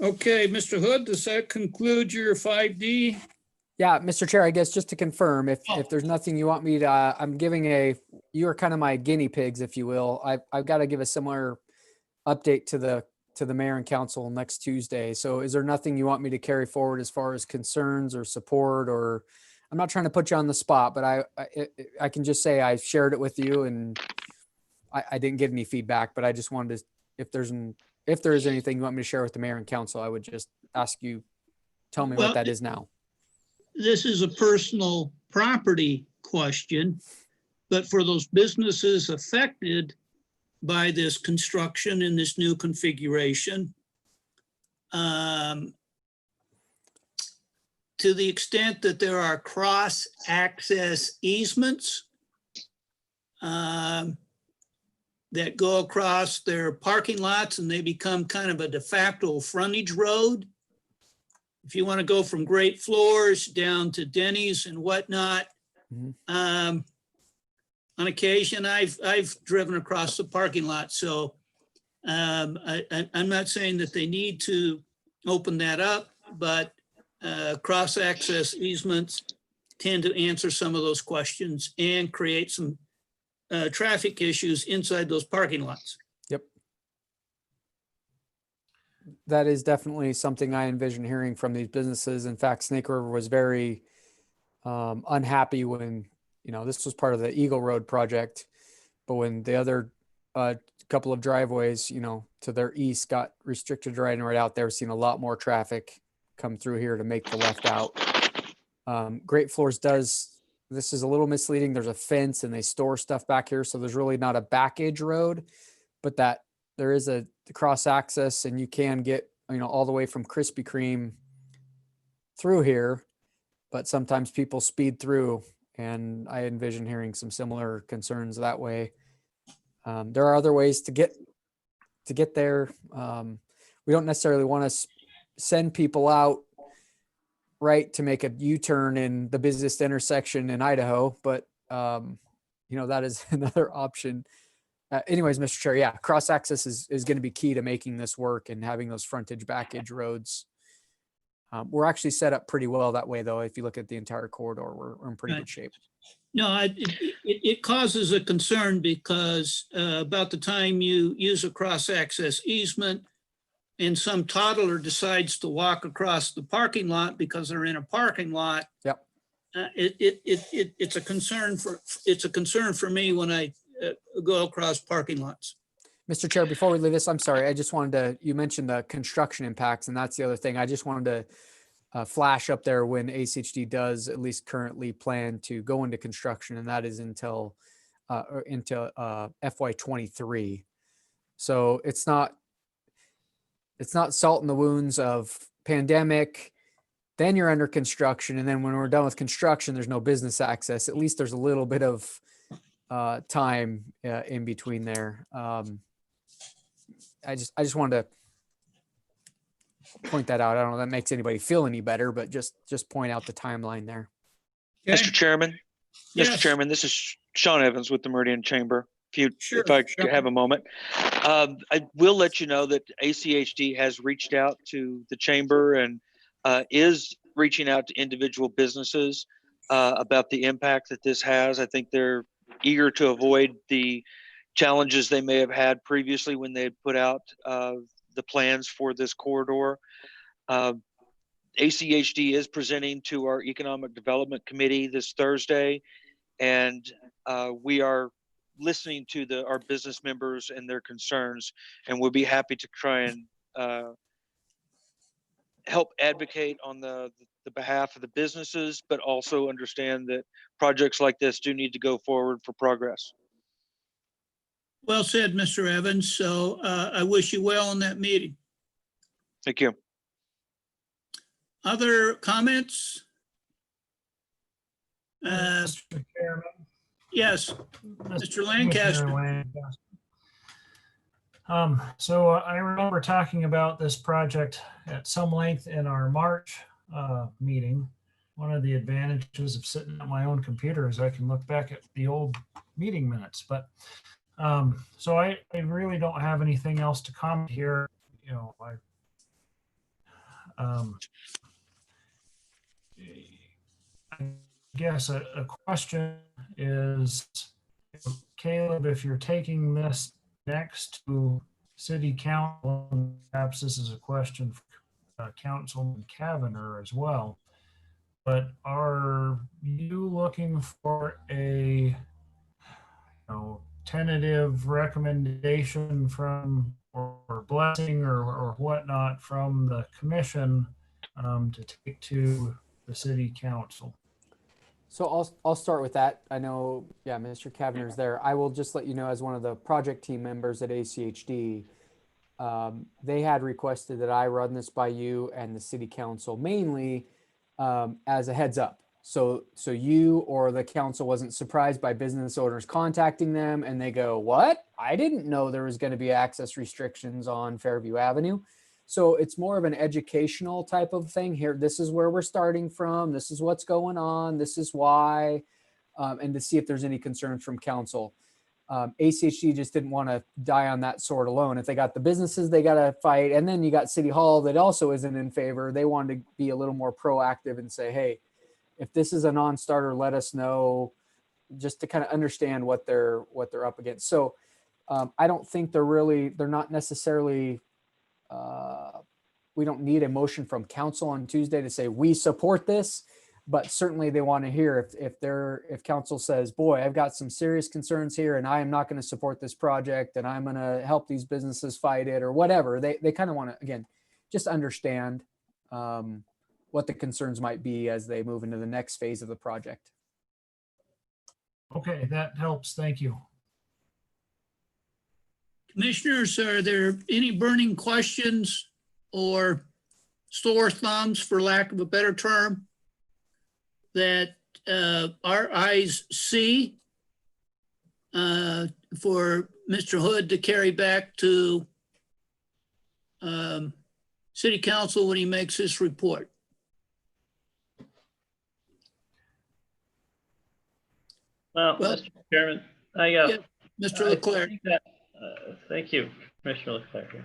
Mr. Hood, does that conclude your 5D? Yeah, Mr. Chair, I guess just to confirm, if there's nothing you want me to, I'm giving you are kind of my guinea pigs, if you will. I've got to give a similar update to the mayor and council next Tuesday. So is there nothing you want me to carry forward as far as concerns or support? Or I'm not trying to put you on the spot, but I can just say I shared it with you and I didn't get any feedback, but I just wanted to, if there is anything you want me to share with the mayor and council, I would just ask you, tell me what that is now. This is a personal property question, but for those businesses affected by this construction in this new configuration, to the extent that there are cross-access easements that go across their parking lots and they become kind of a de facto frontage road. If you want to go from Great Floors down to Denny's and whatnot, on occasion I've driven across the parking lot. So I'm not saying that they need to open that up, but cross-access easements tend to answer some of those questions and create some traffic issues inside those parking lots. Yep. That is definitely something I envision hearing from these businesses. In fact, Snake River was very unhappy when, this was part of the Eagle Road project, but when the other couple of driveways, to their east got restricted right out, they were seeing a lot more traffic come through here to make the left out. Great Floors this is a little misleading. There's a fence and they store stuff back here. So there's really not a back edge road, but that there is a cross access and you can get, all the way from Krispy Kreme through here, but sometimes people speed through, and I envision hearing some similar concerns that way. There are other ways to get there. We don't necessarily want to send people out right to make a U-turn in the busiest intersection in Idaho, but that is another option. Anyways, Mr. Chair, yeah, cross access is going to be key to making this work and having those frontage back edge roads. We're actually set up pretty well that way, though. If you look at the entire corridor, we're in pretty good shape. No, it causes a concern because about the time you use a cross-access easement and some toddler decides to walk across the parking lot because they're in a parking lot. Yep. It's a concern for me when I go across parking lots. Mr. Chair, before we leave this, I'm sorry. I just wanted you mentioned the construction impacts, and that's the other thing. I just wanted to flash up there when ACHD does at least currently plan to go into construction, and that is until FY23. So it's not salt in the wounds of pandemic, then you're under construction, and then when we're done with construction, there's no business access. At least there's a little bit of time in between there. I just wanted to point that out. I don't know if that makes anybody feel any better, but just point out the timeline there. Okay. Mr. Chairman, Yes. Mr. Chairman, this is Sean Evans with the Meridian Chamber. Sure. If I could have a moment, I will let you know that ACHD has reached out to the chamber and is reaching out to individual businesses about the impact that this has. I think they're eager to avoid the challenges they may have had previously when they put out the plans for this corridor. ACHD is presenting to our Economic Development Committee this Thursday, and we are listening to our business members and their concerns, and we'll be happy to try and help advocate on the behalf of the businesses, but also understand that projects like this do need to go forward for progress. Well said, Mr. Evans. So I wish you well in that meeting. Thank you. Other comments? Mr. Chairman. Yes, Mr. Lancaster. So I remember talking about this project at some length in our March meeting. One of the advantages of sitting at my own computer is I can look back at the old meeting minutes. But so I really don't have anything else to comment here. I guess a question is, Caleb, if you're taking this next to City Council, perhaps this is a question for Councilman Kavanagh as well, but are you looking for a tentative recommendation from or blessing or whatnot from the commission to take to the City Council? So I'll start with that. I know, yeah, Mr. Kavner's there. I will just let you know, as one of the project team members at ACHD, they had requested that I run this by you and the City Council, mainly as a heads up. So you or the council wasn't surprised by business owners contacting them and they go, what? I didn't know there was going to be access restrictions on Fairview Avenue. So it's more of an educational type of thing here. This is where we're starting from. This is what's going on. This is why, and to see if there's any concerns from council. ACHD just didn't want to die on that sword alone. If they got the businesses, they got to fight. And then you got City Hall that also isn't in favor. They wanted to be a little more proactive and say, hey, if this is a non-starter, let us know, just to kind of understand what they're up against. So I don't think they're not necessarily, we don't need a motion from council on Tuesday to say we support this, but certainly they want to hear if council says, boy, I've got some serious concerns here and I am not going to support this project and I'm going to help these businesses fight it or whatever. They kind of want to, again, just understand what the concerns might be as they move into the next phase of the project. Okay, that helps. Thank you. Commissioners, are there any burning questions or sore thumbs, for lack of a better term, that our eyes see for Mr. Hood to carry back to City Council when he makes his report? Well, Mr. Chairman, yeah, Mr. Leclerc. Thank you, Commissioner Leclerc.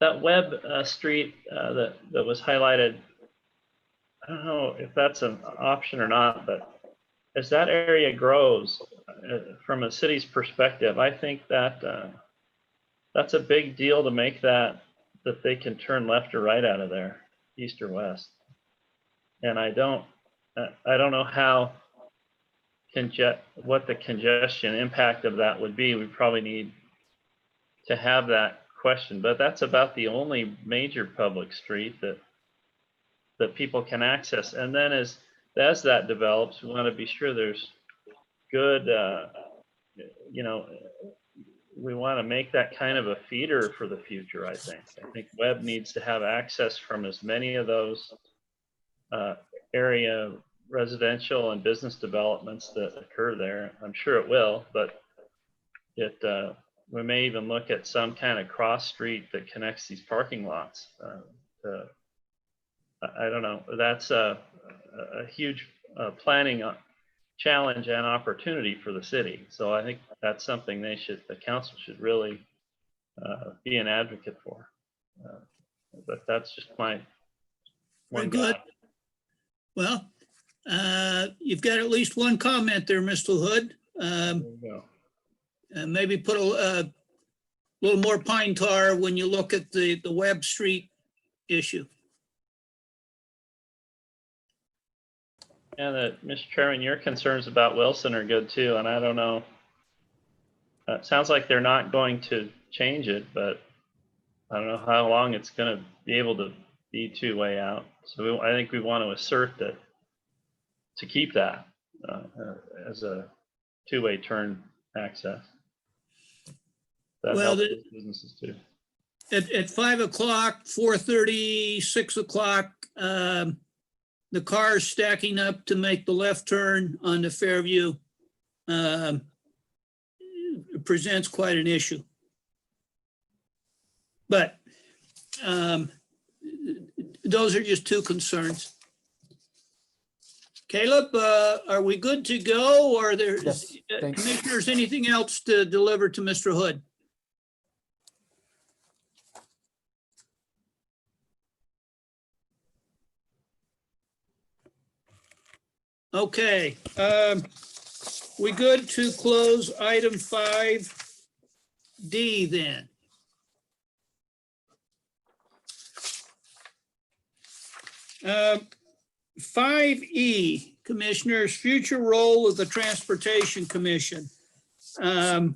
That Webb Street that was highlighted, I don't know if that's an option or not, but as that area grows, from a city's perspective, I think that that's a big deal to make that they can turn left or right out of there, east or west. And I don't know how what the congestion impact of that would be. We probably need to have that question, but that's about the only major public street that people can access. And then as that develops, we want to be sure there's good, we want to make that kind of a feeder for the future. I think Webb needs to have access from as many of those area residential and business developments that occur there. I'm sure it will, but we may even look at some kind of cross street that connects these parking lots. I don't know. That's a huge planning challenge and opportunity for the city. So I think that's something the council should really be an advocate for. But that's just my one. Very good. Well, you've got at least one comment there, Mr. Hood. There you go. Maybe put a little more pine tar when you look at the Webb Street issue. And Mr. Chairman, your concerns about Wilson are good too. And I don't know, it sounds like they're not going to change it, but I don't know how long it's going to be able to be two-way out. So I think we want to assert that to keep that as a two-way turn access. That Well, helps businesses too. At 5 o'clock, 4:30, 6 o'clock, the cars stacking up to make the left turn on the Fairview presents quite an issue. But those are just two concerns. Caleb, are we good to go, or are there, Yes, thanks. commissioners, anything else to deliver to Mr. Hood? Okay, we good to close item 5D then? Uh, 5E, Commissioners, future role of the Transportation Commission. So,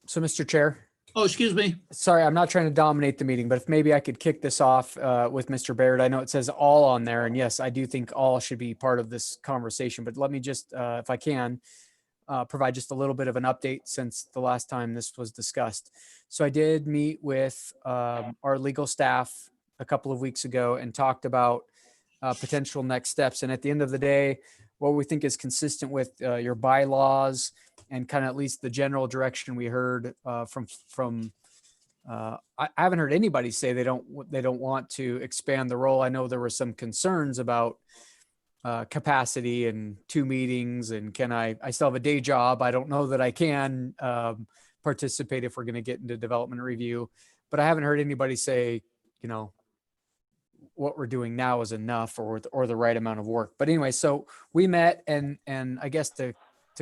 Mr. Chair. Oh, excuse me. Sorry, I'm not trying to dominate the meeting, but if maybe I could kick this off with Mr. Baird. I know it says all on there, and yes, I do think all should be part of this conversation, but let me just, if I can, provide just a little bit of an update since the last time this was discussed. So I did meet with our legal staff a couple of weeks ago and talked about potential next steps. And at the end of the day, what we think is consistent with your bylaws and kind of at least the general direction we heard from I haven't heard anybody say they don't want to expand the role. I know there were some concerns about capacity and 2 meetings and can I still have a day job. I don't know that I can participate if we're going to get into development review, but I haven't heard anybody say, what we're doing now is enough or the right amount of work. But anyway, so we met and I guess to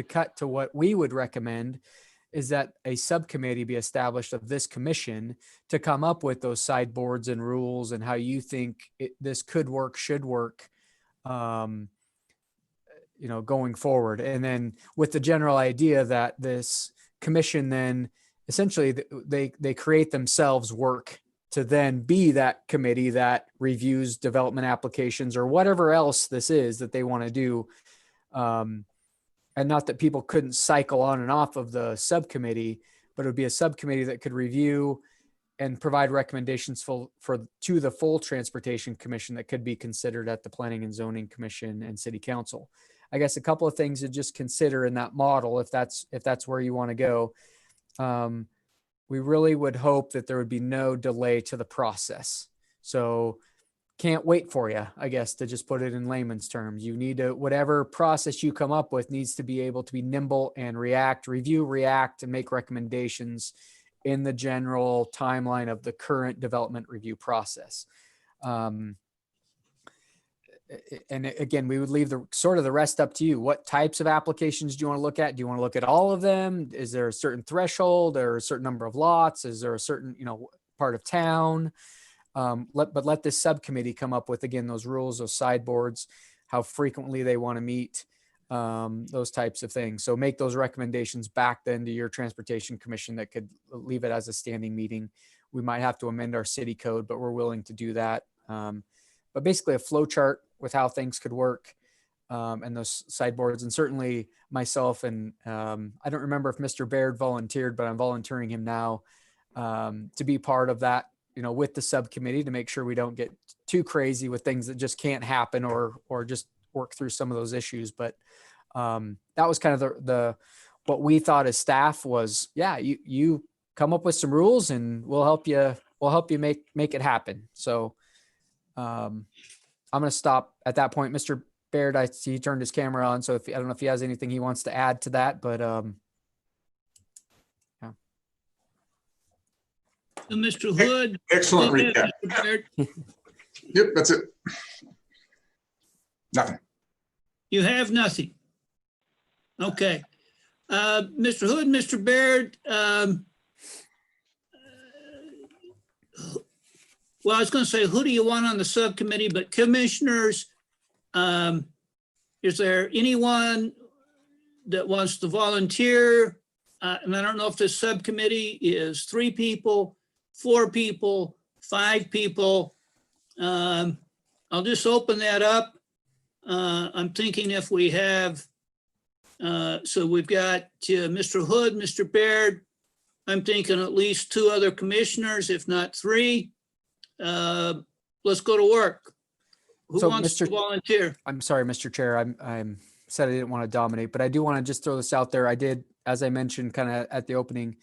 cut to what we would recommend is that a subcommittee be established of this commission to come up with those sideboards and rules and how you think this could work, should work, going forward. And then with the general idea that this commission then essentially they create themselves work to then be that committee that reviews development applications or whatever else this is that they want to do. And not that people couldn't cycle on and off of the subcommittee, but it would be a subcommittee that could review and provide recommendations to the full Transportation Commission that could be considered at the Planning and Zoning Commission and City Council. I guess a couple of things to just consider in that model, if that's where you want to go. We really would hope that there would be no delay to the process. So can't wait for you, I guess, to just put it in layman's terms. You need to, whatever process you come up with needs to be able to be nimble and review, react, and make recommendations in the general timeline of the current development review process. And again, we would leave the sort of the rest up to you. What types of applications do you want to look at? Do you want to look at all of them? Is there a certain threshold or a certain number of lots? Is there a certain, part of town? But let this subcommittee come up with, again, those rules, those sideboards, how frequently they want to meet, those types of things. So make those recommendations back then to your Transportation Commission that could leave it as a standing meeting. We might have to amend our city code, but we're willing to do that. But basically a flow chart with how things could work, and those sideboards. And certainly myself and I don't remember if Mr. Baird volunteered, but I'm volunteering him now to be part of that, with the subcommittee to make sure we don't get too crazy with things that just can't happen or just work through some of those issues. But that was kind of the what we thought as staff was, yeah, you come up with some rules and we'll help you make it happen. So I'm going to stop at that point. Mr. Baird, I see he turned his camera on. So I don't know if he has anything he wants to add to that, but yeah. So Mr. Hood. Excellent go ahead, recap. Mr. Baird. Yep, that's it. Nothing. You have nothing. Okay. Mr. Hood, Mr. Baird, well, I was going to say, who do you want on the subcommittee, but commissioners, is there anyone that wants to volunteer? And I don't know if this subcommittee is 3 people, 4 people, 5 people. I'll just open that up. I'm thinking if we have, so we've got Mr. Hood, Mr. Baird. I'm thinking at least 2 other commissioners, if not 3. Let's go to work. Who wants to volunteer? I'm sorry, Mr. Chair. I'm said I didn't want to dominate, but I do want to just throw this out there. I did, as I mentioned, kind of at the opening,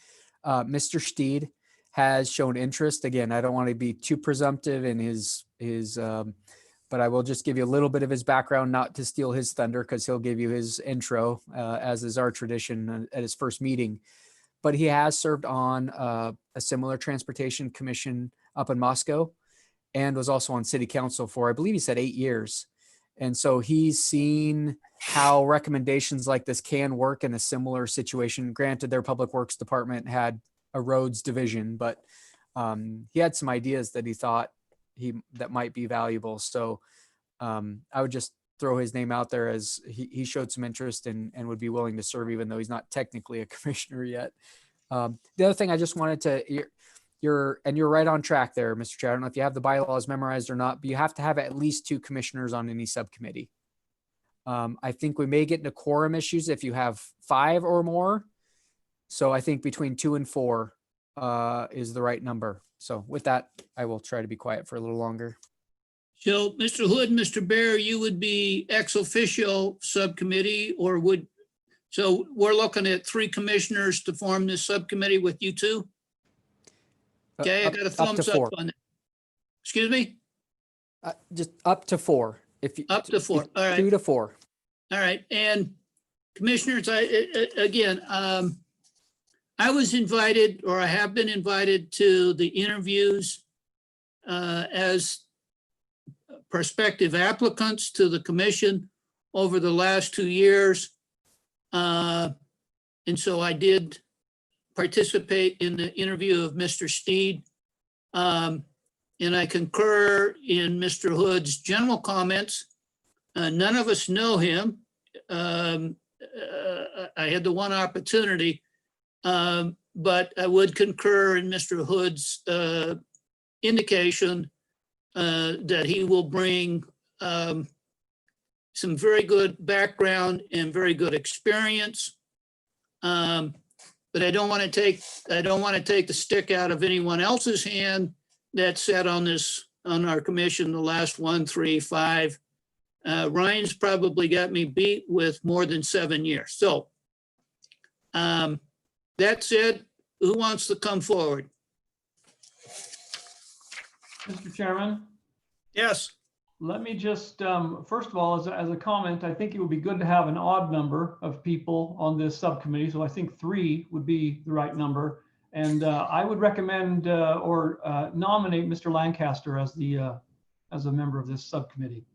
Mr. Steed has shown interest. Again, I don't want to be too presumptive in his but I will just give you a little bit of his background, not to steal his thunder, because he'll give you his intro, as is our tradition at his first meeting. But he has served on a similar transportation commission up in Moscow, and was also on city council for, I believe he said 8 years. And so he's seen how recommendations like this can work in a similar situation. Granted, their public works department had a roads division, but he had some ideas that he thought that might be valuable. So I would just throw his name out there, as he showed some interest and would be willing to serve, even though he's not technically a commissioner yet. The other thing I just wanted to, you're right on track there, Mr. Chair. I don't know if you have the bylaws memorized or not, but you have to have at least 2 commissioners on any subcommittee. I think we may get into quorum issues if you have 5 or more. So I think between 2 and 4 is the right number. So with that, I will try to be quiet for a little longer. So Mr. Hood, Mr. Bear, you would be ex officio subcommittee, or so we're looking at 3 commissioners to form this subcommittee with you 2? Okay, I got a thumbs up on that. Excuse me? Just up to 4. Up to 4, all right. 2 to 4. All right, and commissioners, I was invited, or I have been invited to the interviews as prospective applicants to the commission over the last 2 years. And so I did participate in the interview of Mr. Steed. And I concur in Mr. Hood's general comments. None of us know him. I had the one opportunity, but I would concur in Mr. Hood's indication that he will bring some very good background and very good experience. But I don't want to take the stick out of anyone else's hand that sat on our commission the last 1, 3, 5. Ryan's probably got me beat with more than 7 years. So that said, who wants to come forward? Mr. Chairman? Yes. Let me just, first of all, as a comment, I think it would be good to have an odd number of people on this subcommittee. So I think 3 would be the right number. And I would recommend or nominate Mr. Lancaster as a member of this subcommittee.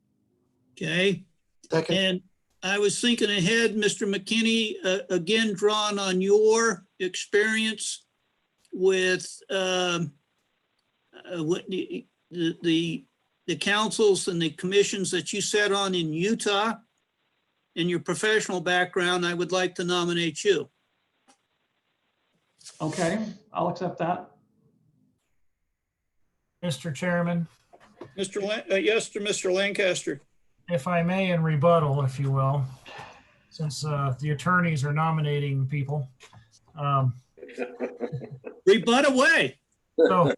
Okay. Second. And I was thinking ahead, Mr. McKinney, again, drawn on your experience with what the councils and the commissions that you sat on in Utah, and your professional background, I would like to nominate you. Okay, I'll accept that. Mr. Chairman, Yes, to Mr. Lancaster. if I may, in rebuttal, if you will, since the attorneys are nominating people. Rebut away. So,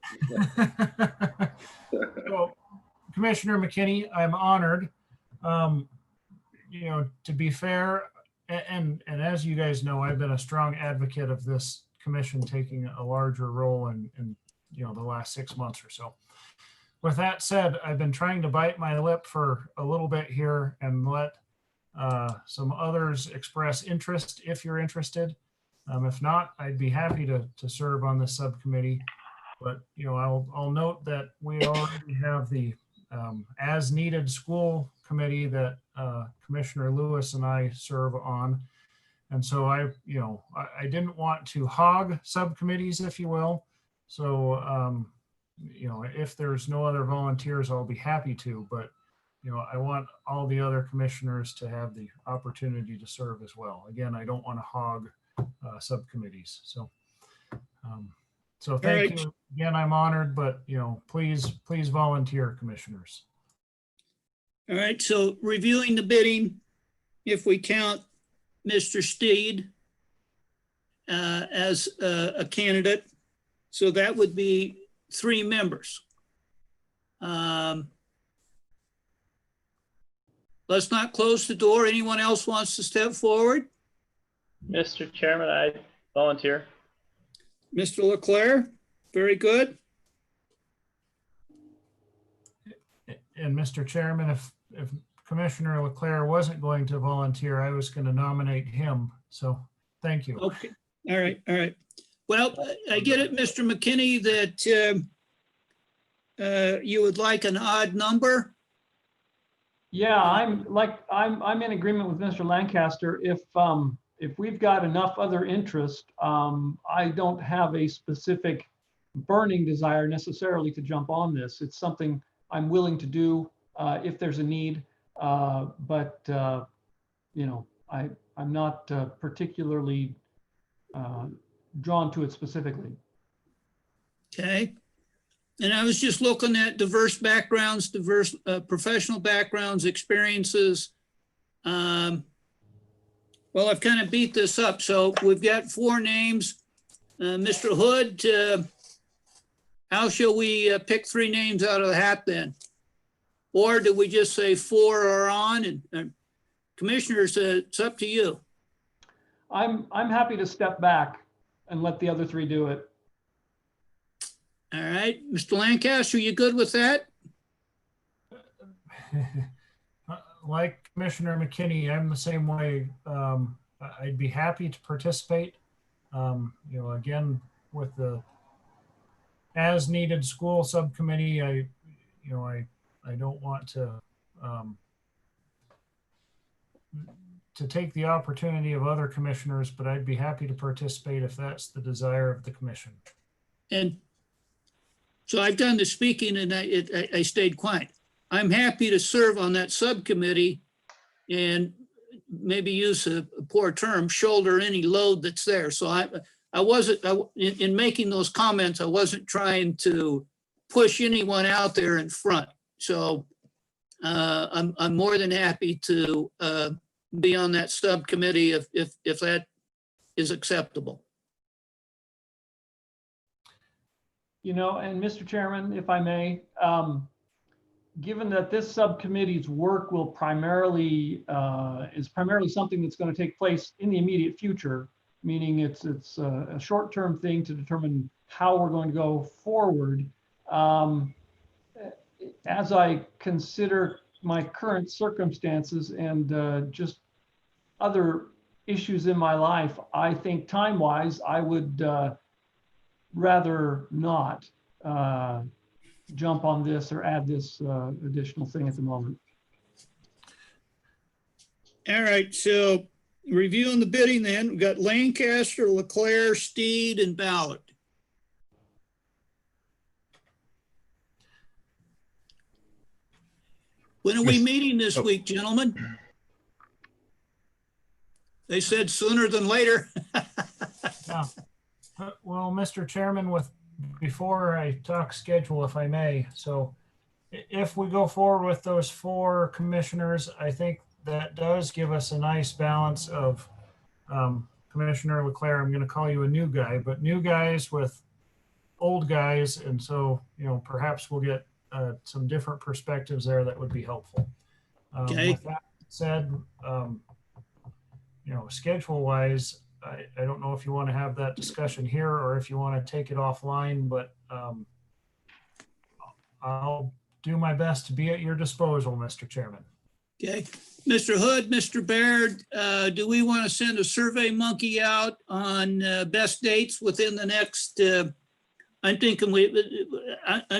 so, Commissioner McKinney, I'm honored. To be fair, and as you guys know, I've been a strong advocate of this commission taking a larger role in the last 6 months or so. With that said, I've been trying to bite my lip for a little bit here and let some others express interest if you're interested. If not, I'd be happy to serve on this subcommittee. But I'll note that we already have the as needed school committee that Commissioner Lewis and I serve on. And so I didn't want to hog subcommittees, if you will. So, if there's no other volunteers, I'll be happy to, but I want all the other commissioners to have the opportunity to serve as well. Again, I don't want to hog subcommittees. So, thank you again. I'm honored, but please volunteer, commissioners. All right, so reviewing the bidding, if we count Mr. Steed as a candidate, so that would be 3 members. Let's not close the door. Anyone else wants to step forward? Mr. Chairman, I volunteer. Mr. Leclerc, very good. And Mr. Chairman, if Commissioner Leclerc wasn't going to volunteer, I was going to nominate him. So thank you. Okay. All right. All right. Well, I get it, Mr. McKinney, that you would like an odd number. Yeah, I'm in agreement with Mr. Lancaster. If we've got enough other interest, I don't have a specific burning desire necessarily to jump on this. It's something I'm willing to do if there's a need, but I'm not particularly drawn to it specifically. Okay. And I was just looking at diverse backgrounds, diverse professional backgrounds, experiences. Well, I've kind of beat this up. So we've got 4 names. Mr. Hood, how shall we pick 3 names out of the hat then? Or do we just say 4 are on? And commissioners, it's up to you. I'm happy to step back and let the other 3 do it. All right, Mr. Lancaster, you good with that? Like Commissioner McKinney, I'm the same way. I'd be happy to participate. Again, with the as needed school subcommittee, I don't want to take the opportunity of other commissioners, but I'd be happy to participate if that's the desire of the commission. And so I've done the speaking and I stayed quiet. I'm happy to serve on that subcommittee and maybe use a poor term, shoulder any load that's there. So I wasn't, in making those comments, I wasn't trying to push anyone out there in front. So I'm more than happy to be on that subcommittee if that is acceptable. You know, and Mr. Chairman, if I may, given that this subcommittee's work will primarily is primarily something that's going to take place in the immediate future, meaning it's a short-term thing to determine how we're going to go forward. As I consider my current circumstances and just other issues in my life, I think time-wise, I would rather not jump on this or add this additional thing at the moment. All right, so reviewing the bidding then, we've got Lancaster, Leclerc, Steed, and Ballard. When are we meeting this week, gentlemen? They said sooner than later. Yeah. Well, Mr. Chairman, before I talk schedule, if I may, so if we go forward with those 4 commissioners, I think that does give us a nice balance of Commissioner Leclerc. I'm going to call you a new guy, but new guys with old guys, and so perhaps we'll get some different perspectives there that would be helpful. Okay. With that said, schedule wise, I don't know if you want to have that discussion here or if you want to take it offline, but I'll do my best to be at your disposal, Mr. Chairman. Okay, Mr. Hood, Mr. Baird, do we want to send a survey monkey out on best dates within the next, I'm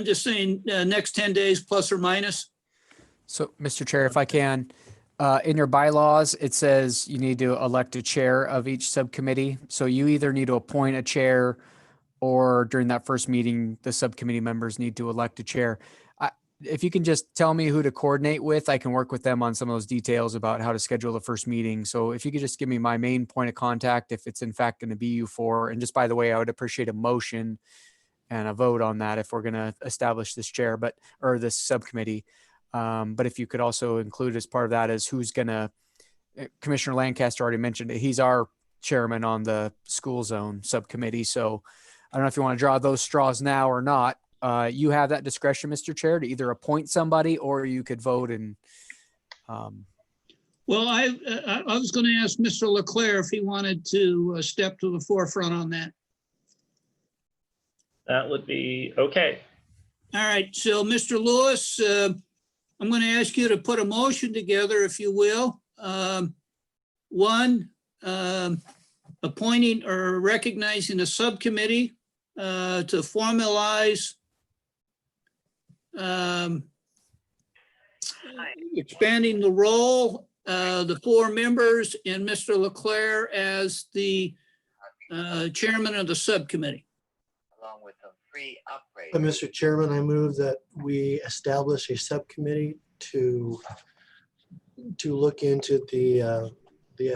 just saying next 10 days plus or minus? So, Mr. Chair, if I can, in your bylaws, it says you need to elect a chair of each subcommittee. So you either need to appoint a chair or during that first meeting, the subcommittee members need to elect a chair. If you can just tell me who to coordinate with, I can work with them on some of those details about how to schedule the first meeting. So if you could just give me my main point of contact, if it's in fact going to be you 4, and just by the way, I would appreciate a motion and a vote on that if we're going to establish this chair, or this subcommittee. But if you could also include as part of that is who's going to, Commissioner Lancaster already mentioned it. He's our chairman on the school zone subcommittee. So I don't know if you want to draw those straws now or not. You have that discretion, Mr. Chair, to either appoint somebody or you could vote and. Well, I was going to ask Mr. Leclerc if he wanted to step to the forefront on that. That would be okay. All right, so Mr. Lewis, I'm going to ask you to put a motion together, if you will. One, appointing or recognizing a subcommittee to formalize expanding the role, the 4 members, and Mr. Leclerc as the chairman of the subcommittee. Along with some free upgrades. Mr. Chairman, I move that we establish a subcommittee to look into the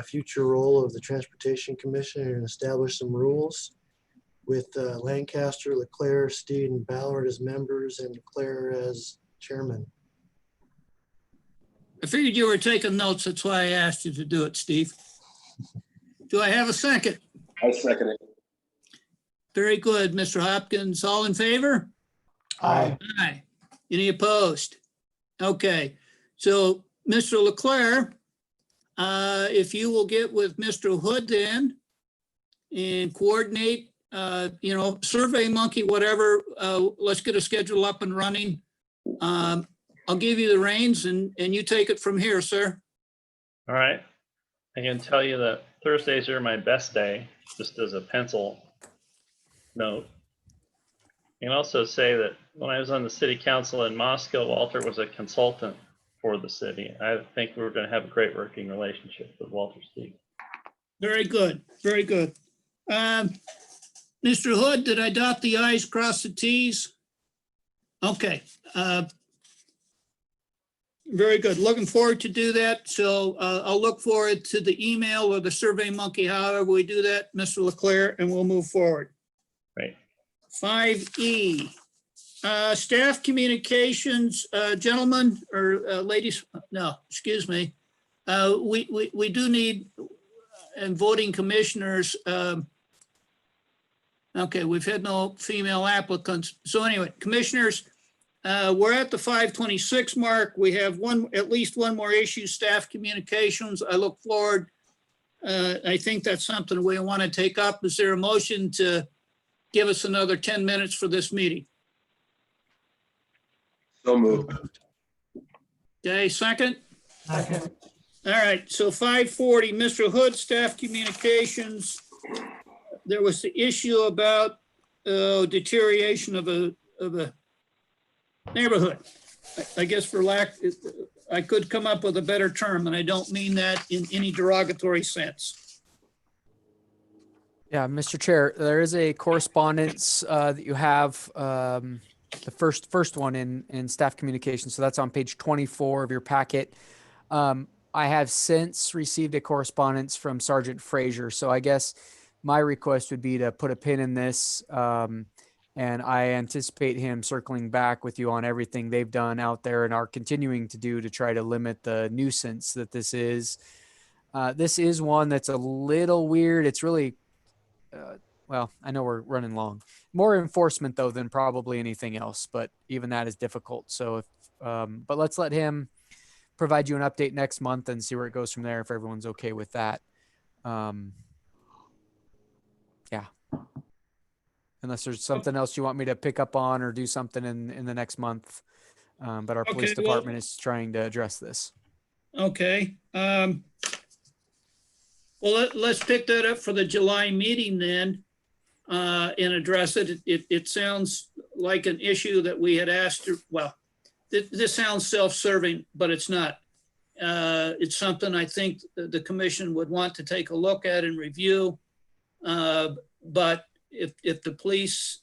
future role of the Transportation Commission and establish some rules with Lancaster, Leclerc, Steed, and Ballard as members and Leclerc as chairman. I figured you were taking notes. That's why I asked you to do it, Steve. Do I have a second? I second it. Very good, Mr. Hopkins. All in favor? Aye. Aye. Any opposed? Okay, so Mr. Leclerc, if you will get with Mr. Hood then and coordinate, Survey Monkey, whatever, let's get a schedule up and running. I'll give you the reins and you take it from here, sir. All right. I can tell you that Thursdays are my best day, just as a pencil note. I can also say that when I was on the city council in Moscow, Walter was a consultant for the city. I think we're going to have a great working relationship with Walter Steed. Very good, very good. Mr. Hood, did I dot the i's, cross the t's? Okay. Very good. Looking forward to do that. So I'll look forward to the email or the Survey Monkey, however we do that, Mr. Leclerc, and we'll move forward. Right. 5E, Staff communications, gentlemen or ladies, no, excuse me. We do need, and voting commissioners, okay, we've had no female applicants. So anyway, commissioners, we're at the 5:26 mark. We have at least one more issue, staff communications. I look forward. I think that's something we want to take up. Is there a motion to give us another 10 minutes for this meeting? So moved. Okay, second? Second. All right, so 5:40, Mr. Hood, staff communications. There was the issue about deterioration of a neighborhood. I guess for lack, I could come up with a better term, and I don't mean that in any derogatory sense. Yeah, Mr. Chair, there is a correspondence that you have, the first one in staff communication. So that's on page 24 of your packet. I have since received a correspondence from Sergeant Frazier. So I guess my request would be to put a pin in this. And I anticipate him circling back with you on everything they've done out there and are continuing to do to try to limit the nuisance that this is. This is one that's a little weird. It's really, well, I know we're running long. More enforcement though than probably anything else, but even that is difficult. So if, but let's let him provide you an update next month and see where it goes from there if everyone's okay with that. Yeah. Unless there's something else you want me to pick up on or do something in the next month. But our police Okay, well- department is trying to address this. Okay. Well, let's pick that up for the July meeting then and address it. It sounds like an issue that we had asked, well, this sounds self-serving, but it's not. It's something I think the commission would want to take a look at and review. But if the police,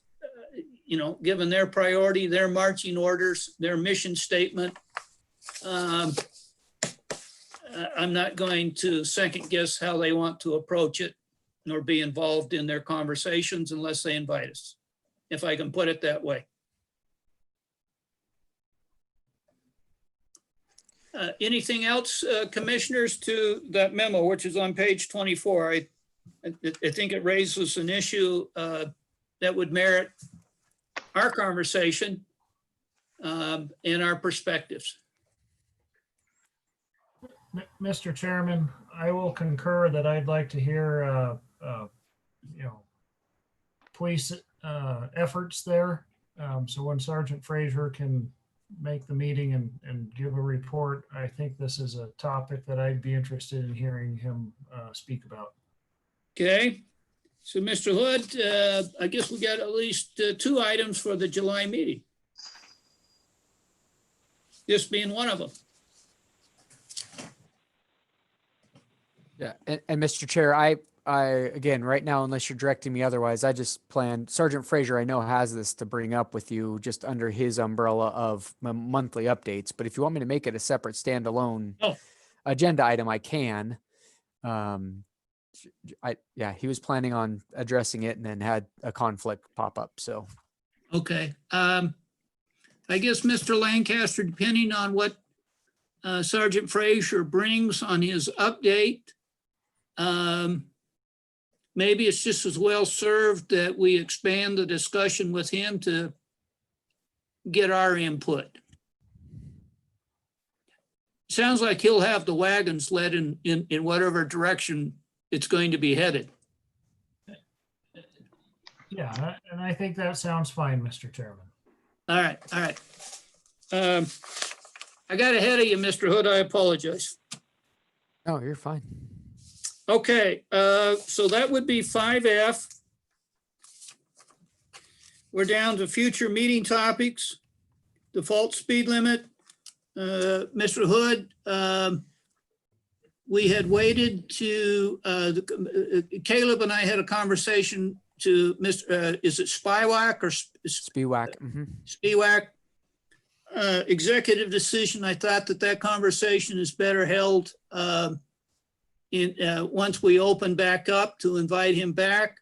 given their priority, their marching orders, their mission statement, I'm not going to second guess how they want to approach it nor be involved in their conversations unless they invite us, if I can put it that way. Anything else, commissioners, to that memo, which is on page 24? I think it raises an issue that would merit our conversation and our perspectives. Mr. Chairman, I will concur that I'd like to hear, police efforts there. So when Sergeant Frazier can make the meeting and give a report, I think this is a topic that I'd be interested in hearing him speak about. Okay, so Mr. Hood, I guess we got at least 2 items for the July meeting. This being one of them. Yeah, and Mr. Chair, I again, right now, unless you're directing me otherwise, I just plan, Sergeant Frazier, I know has this to bring up with you just under his umbrella of monthly updates. But if you want me to make it a separate standalone agenda item, I can. Yeah, he was planning on addressing it and then had a conflict pop up. So, Okay. I guess Mr. Lancaster, depending on what Sergeant Frazier brings on his update, maybe it's just as well served that we expand the discussion with him to get our input. Sounds like he'll have the wagons led in whatever direction it's going to be headed. Yeah, and I think that sounds fine, Mr. Chairman. All right, all right. I got ahead of you, Mr. Hood. I apologize. oh, you're fine. Okay, so that would be 5F. We're down to future meeting topics. Default speed limit. Mr. Hood, we had waited to, Caleb and I had a conversation to Mr. Is it Spiewak or Spiewak? Spiewak? Executive decision. I thought that conversation is better held once we open back up to invite him back.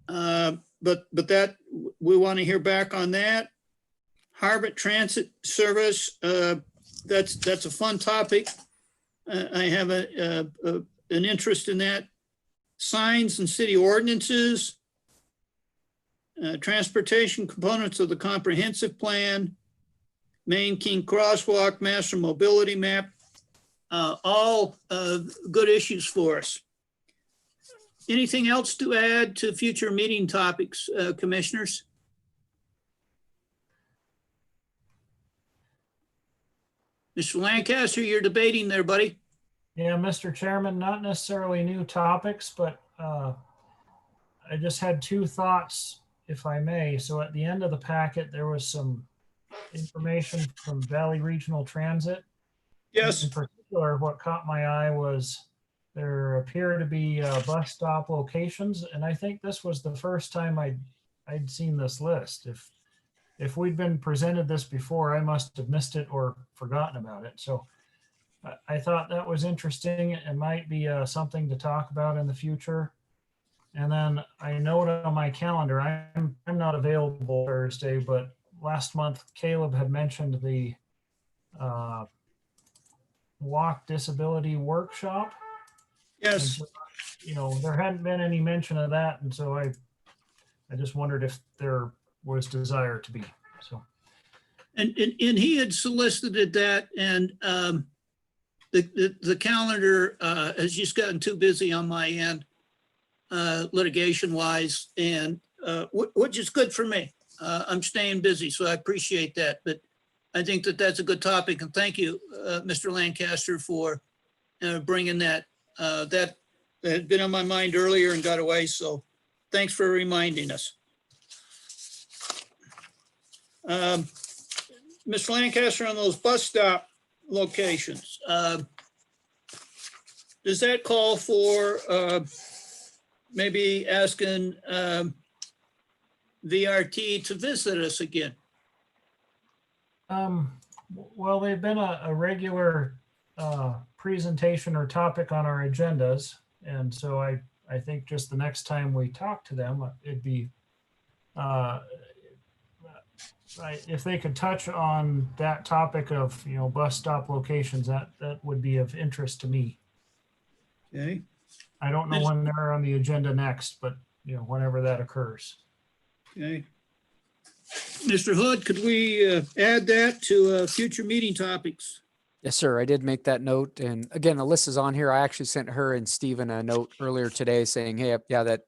But that we want to hear back on that. Harbor Transit Service, that's a fun topic. I have an interest in that. Signs and city ordinances, transportation components of the comprehensive plan, Main King Crosswalk, master mobility map, all good issues for us. Anything else to add to future meeting topics, commissioners? Mr. Lancaster, you're debating there, buddy. Yeah, Mr. Chairman, not necessarily new topics, but I just had two thoughts, if I may. So at the end of the packet, there was some information from Valley Regional Transit. Yes. In particular, what caught my eye was there appear to be bus stop locations, and I think this was the first time I'd seen this list. If we'd been presented this before, I must have missed it or forgotten about it. So I thought that was interesting and might be something to talk about in the future. And then I note on my calendar, I'm not available Thursday, but last month Caleb had mentioned the walk disability workshop. Yes. So, you know, there hadn't been any mention of that, and so I just wondered if there was desire to be. So, and he had solicited that, and the calendar has just gotten too busy on my end, litigation wise, and which is good for me. I'm staying busy, so I appreciate that. But I think that that's a good topic, and thank you, Mr. Lancaster, for bringing that. That had been on my mind earlier and got away, so thanks for reminding us. Ms. Lancaster, on those bus stop locations, does that call for maybe asking VRT to visit us again? Well, they've been a regular presentation or topic on our agendas. And so I think just the next time we talk to them, it'd be, if they could touch on that topic of, you know, bus stop locations, that would be of interest to me. Okay. I don't know when they're on the agenda next, but, you know, whenever that occurs. Okay. Mr. Hood, could we add that to future meeting topics? Yes, sir. I did make that note. And again, Alyssa's on here. I actually sent her and Stephen a note earlier today saying, hey, yeah, that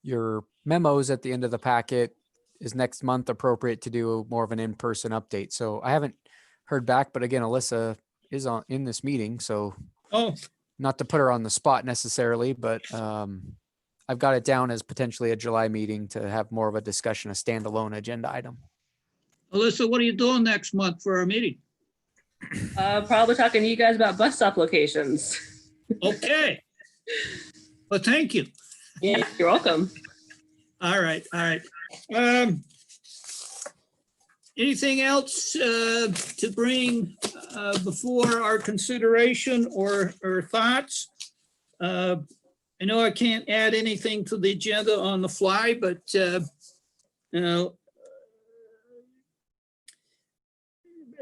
your memos at the end of the packet is next month appropriate to do more of an in-person update. So I haven't heard back, but again, Alyssa is in this meeting. So not to put her on the spot necessarily, but I've got it down as potentially a July meeting to have more of a discussion, a standalone agenda item. Alyssa, what are you doing next month for our meeting? Probably talking to you guys about bus stop locations. Okay. Well, thank you. Yeah, you're welcome. All right. All right. Anything else to bring before our consideration or thoughts? I know I can't add anything to the agenda on the fly, but you know,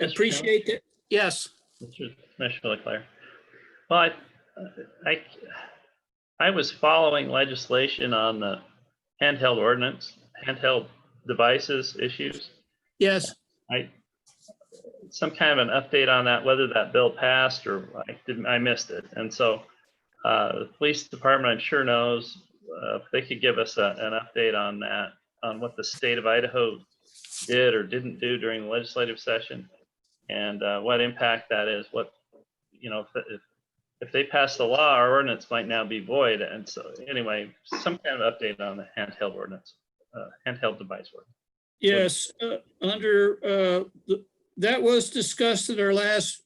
appreciate it. Yes. Mr. Leclerc. Well, I was following legislation on the handheld ordinance, handheld devices issues. Yes. Some kind of an update on that, whether that bill passed or I missed it. And so the police department, I'm sure knows, if they could give us an update on that, on what the state of Idaho did or didn't do during the legislative session, and what impact that is. What, you know, if they pass the law, our ordinance might now be void. And so anyway, some kind of update on the handheld ordinance, handheld device ordinance. Yes, that was discussed at our last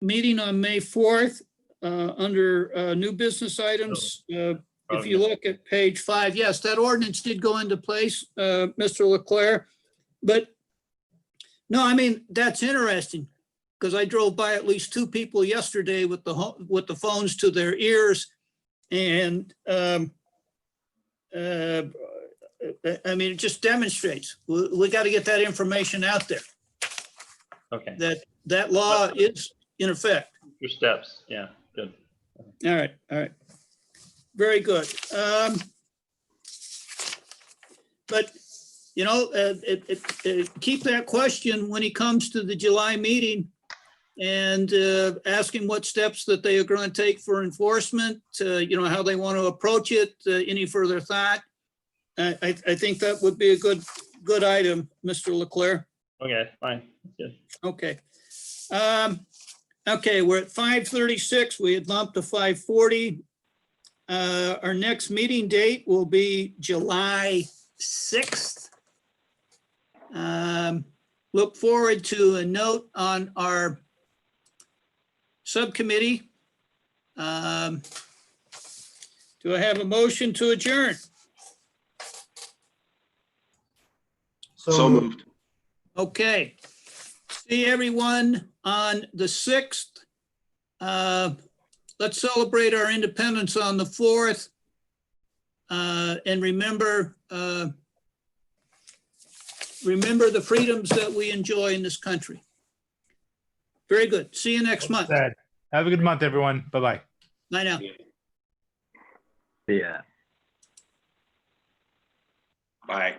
meeting on May 4th under new business items. If you look at page 5, yes, that ordinance did go into place, Mr. Leclerc. But no, I mean, that's interesting because I drove by at least 2 people yesterday with the phones to their ears, and I mean, it just demonstrates, we got to get that information out there, Okay. that law is in effect. Your steps. Yeah, good. All right, all right. Very good. But, you know, keep that question when he comes to the July meeting and ask him what steps that they are going to take for enforcement, you know, how they want to approach it, any further thought. I think that would be a good item, Mr. Leclerc. Okay, fine. Good. Okay. Okay, we're at 5:36. We had bumped to 5:40. Our next meeting date will be July 6th. Look forward to a note on our subcommittee. Do I have a motion to adjourn? So moved. Okay. See everyone on the 6th. Let's celebrate our independence on the 4th. And remember the freedoms that we enjoy in this country. Very good. See you next month. Said. Have a good month, everyone. Bye-bye. Bye now. Yeah. Bye.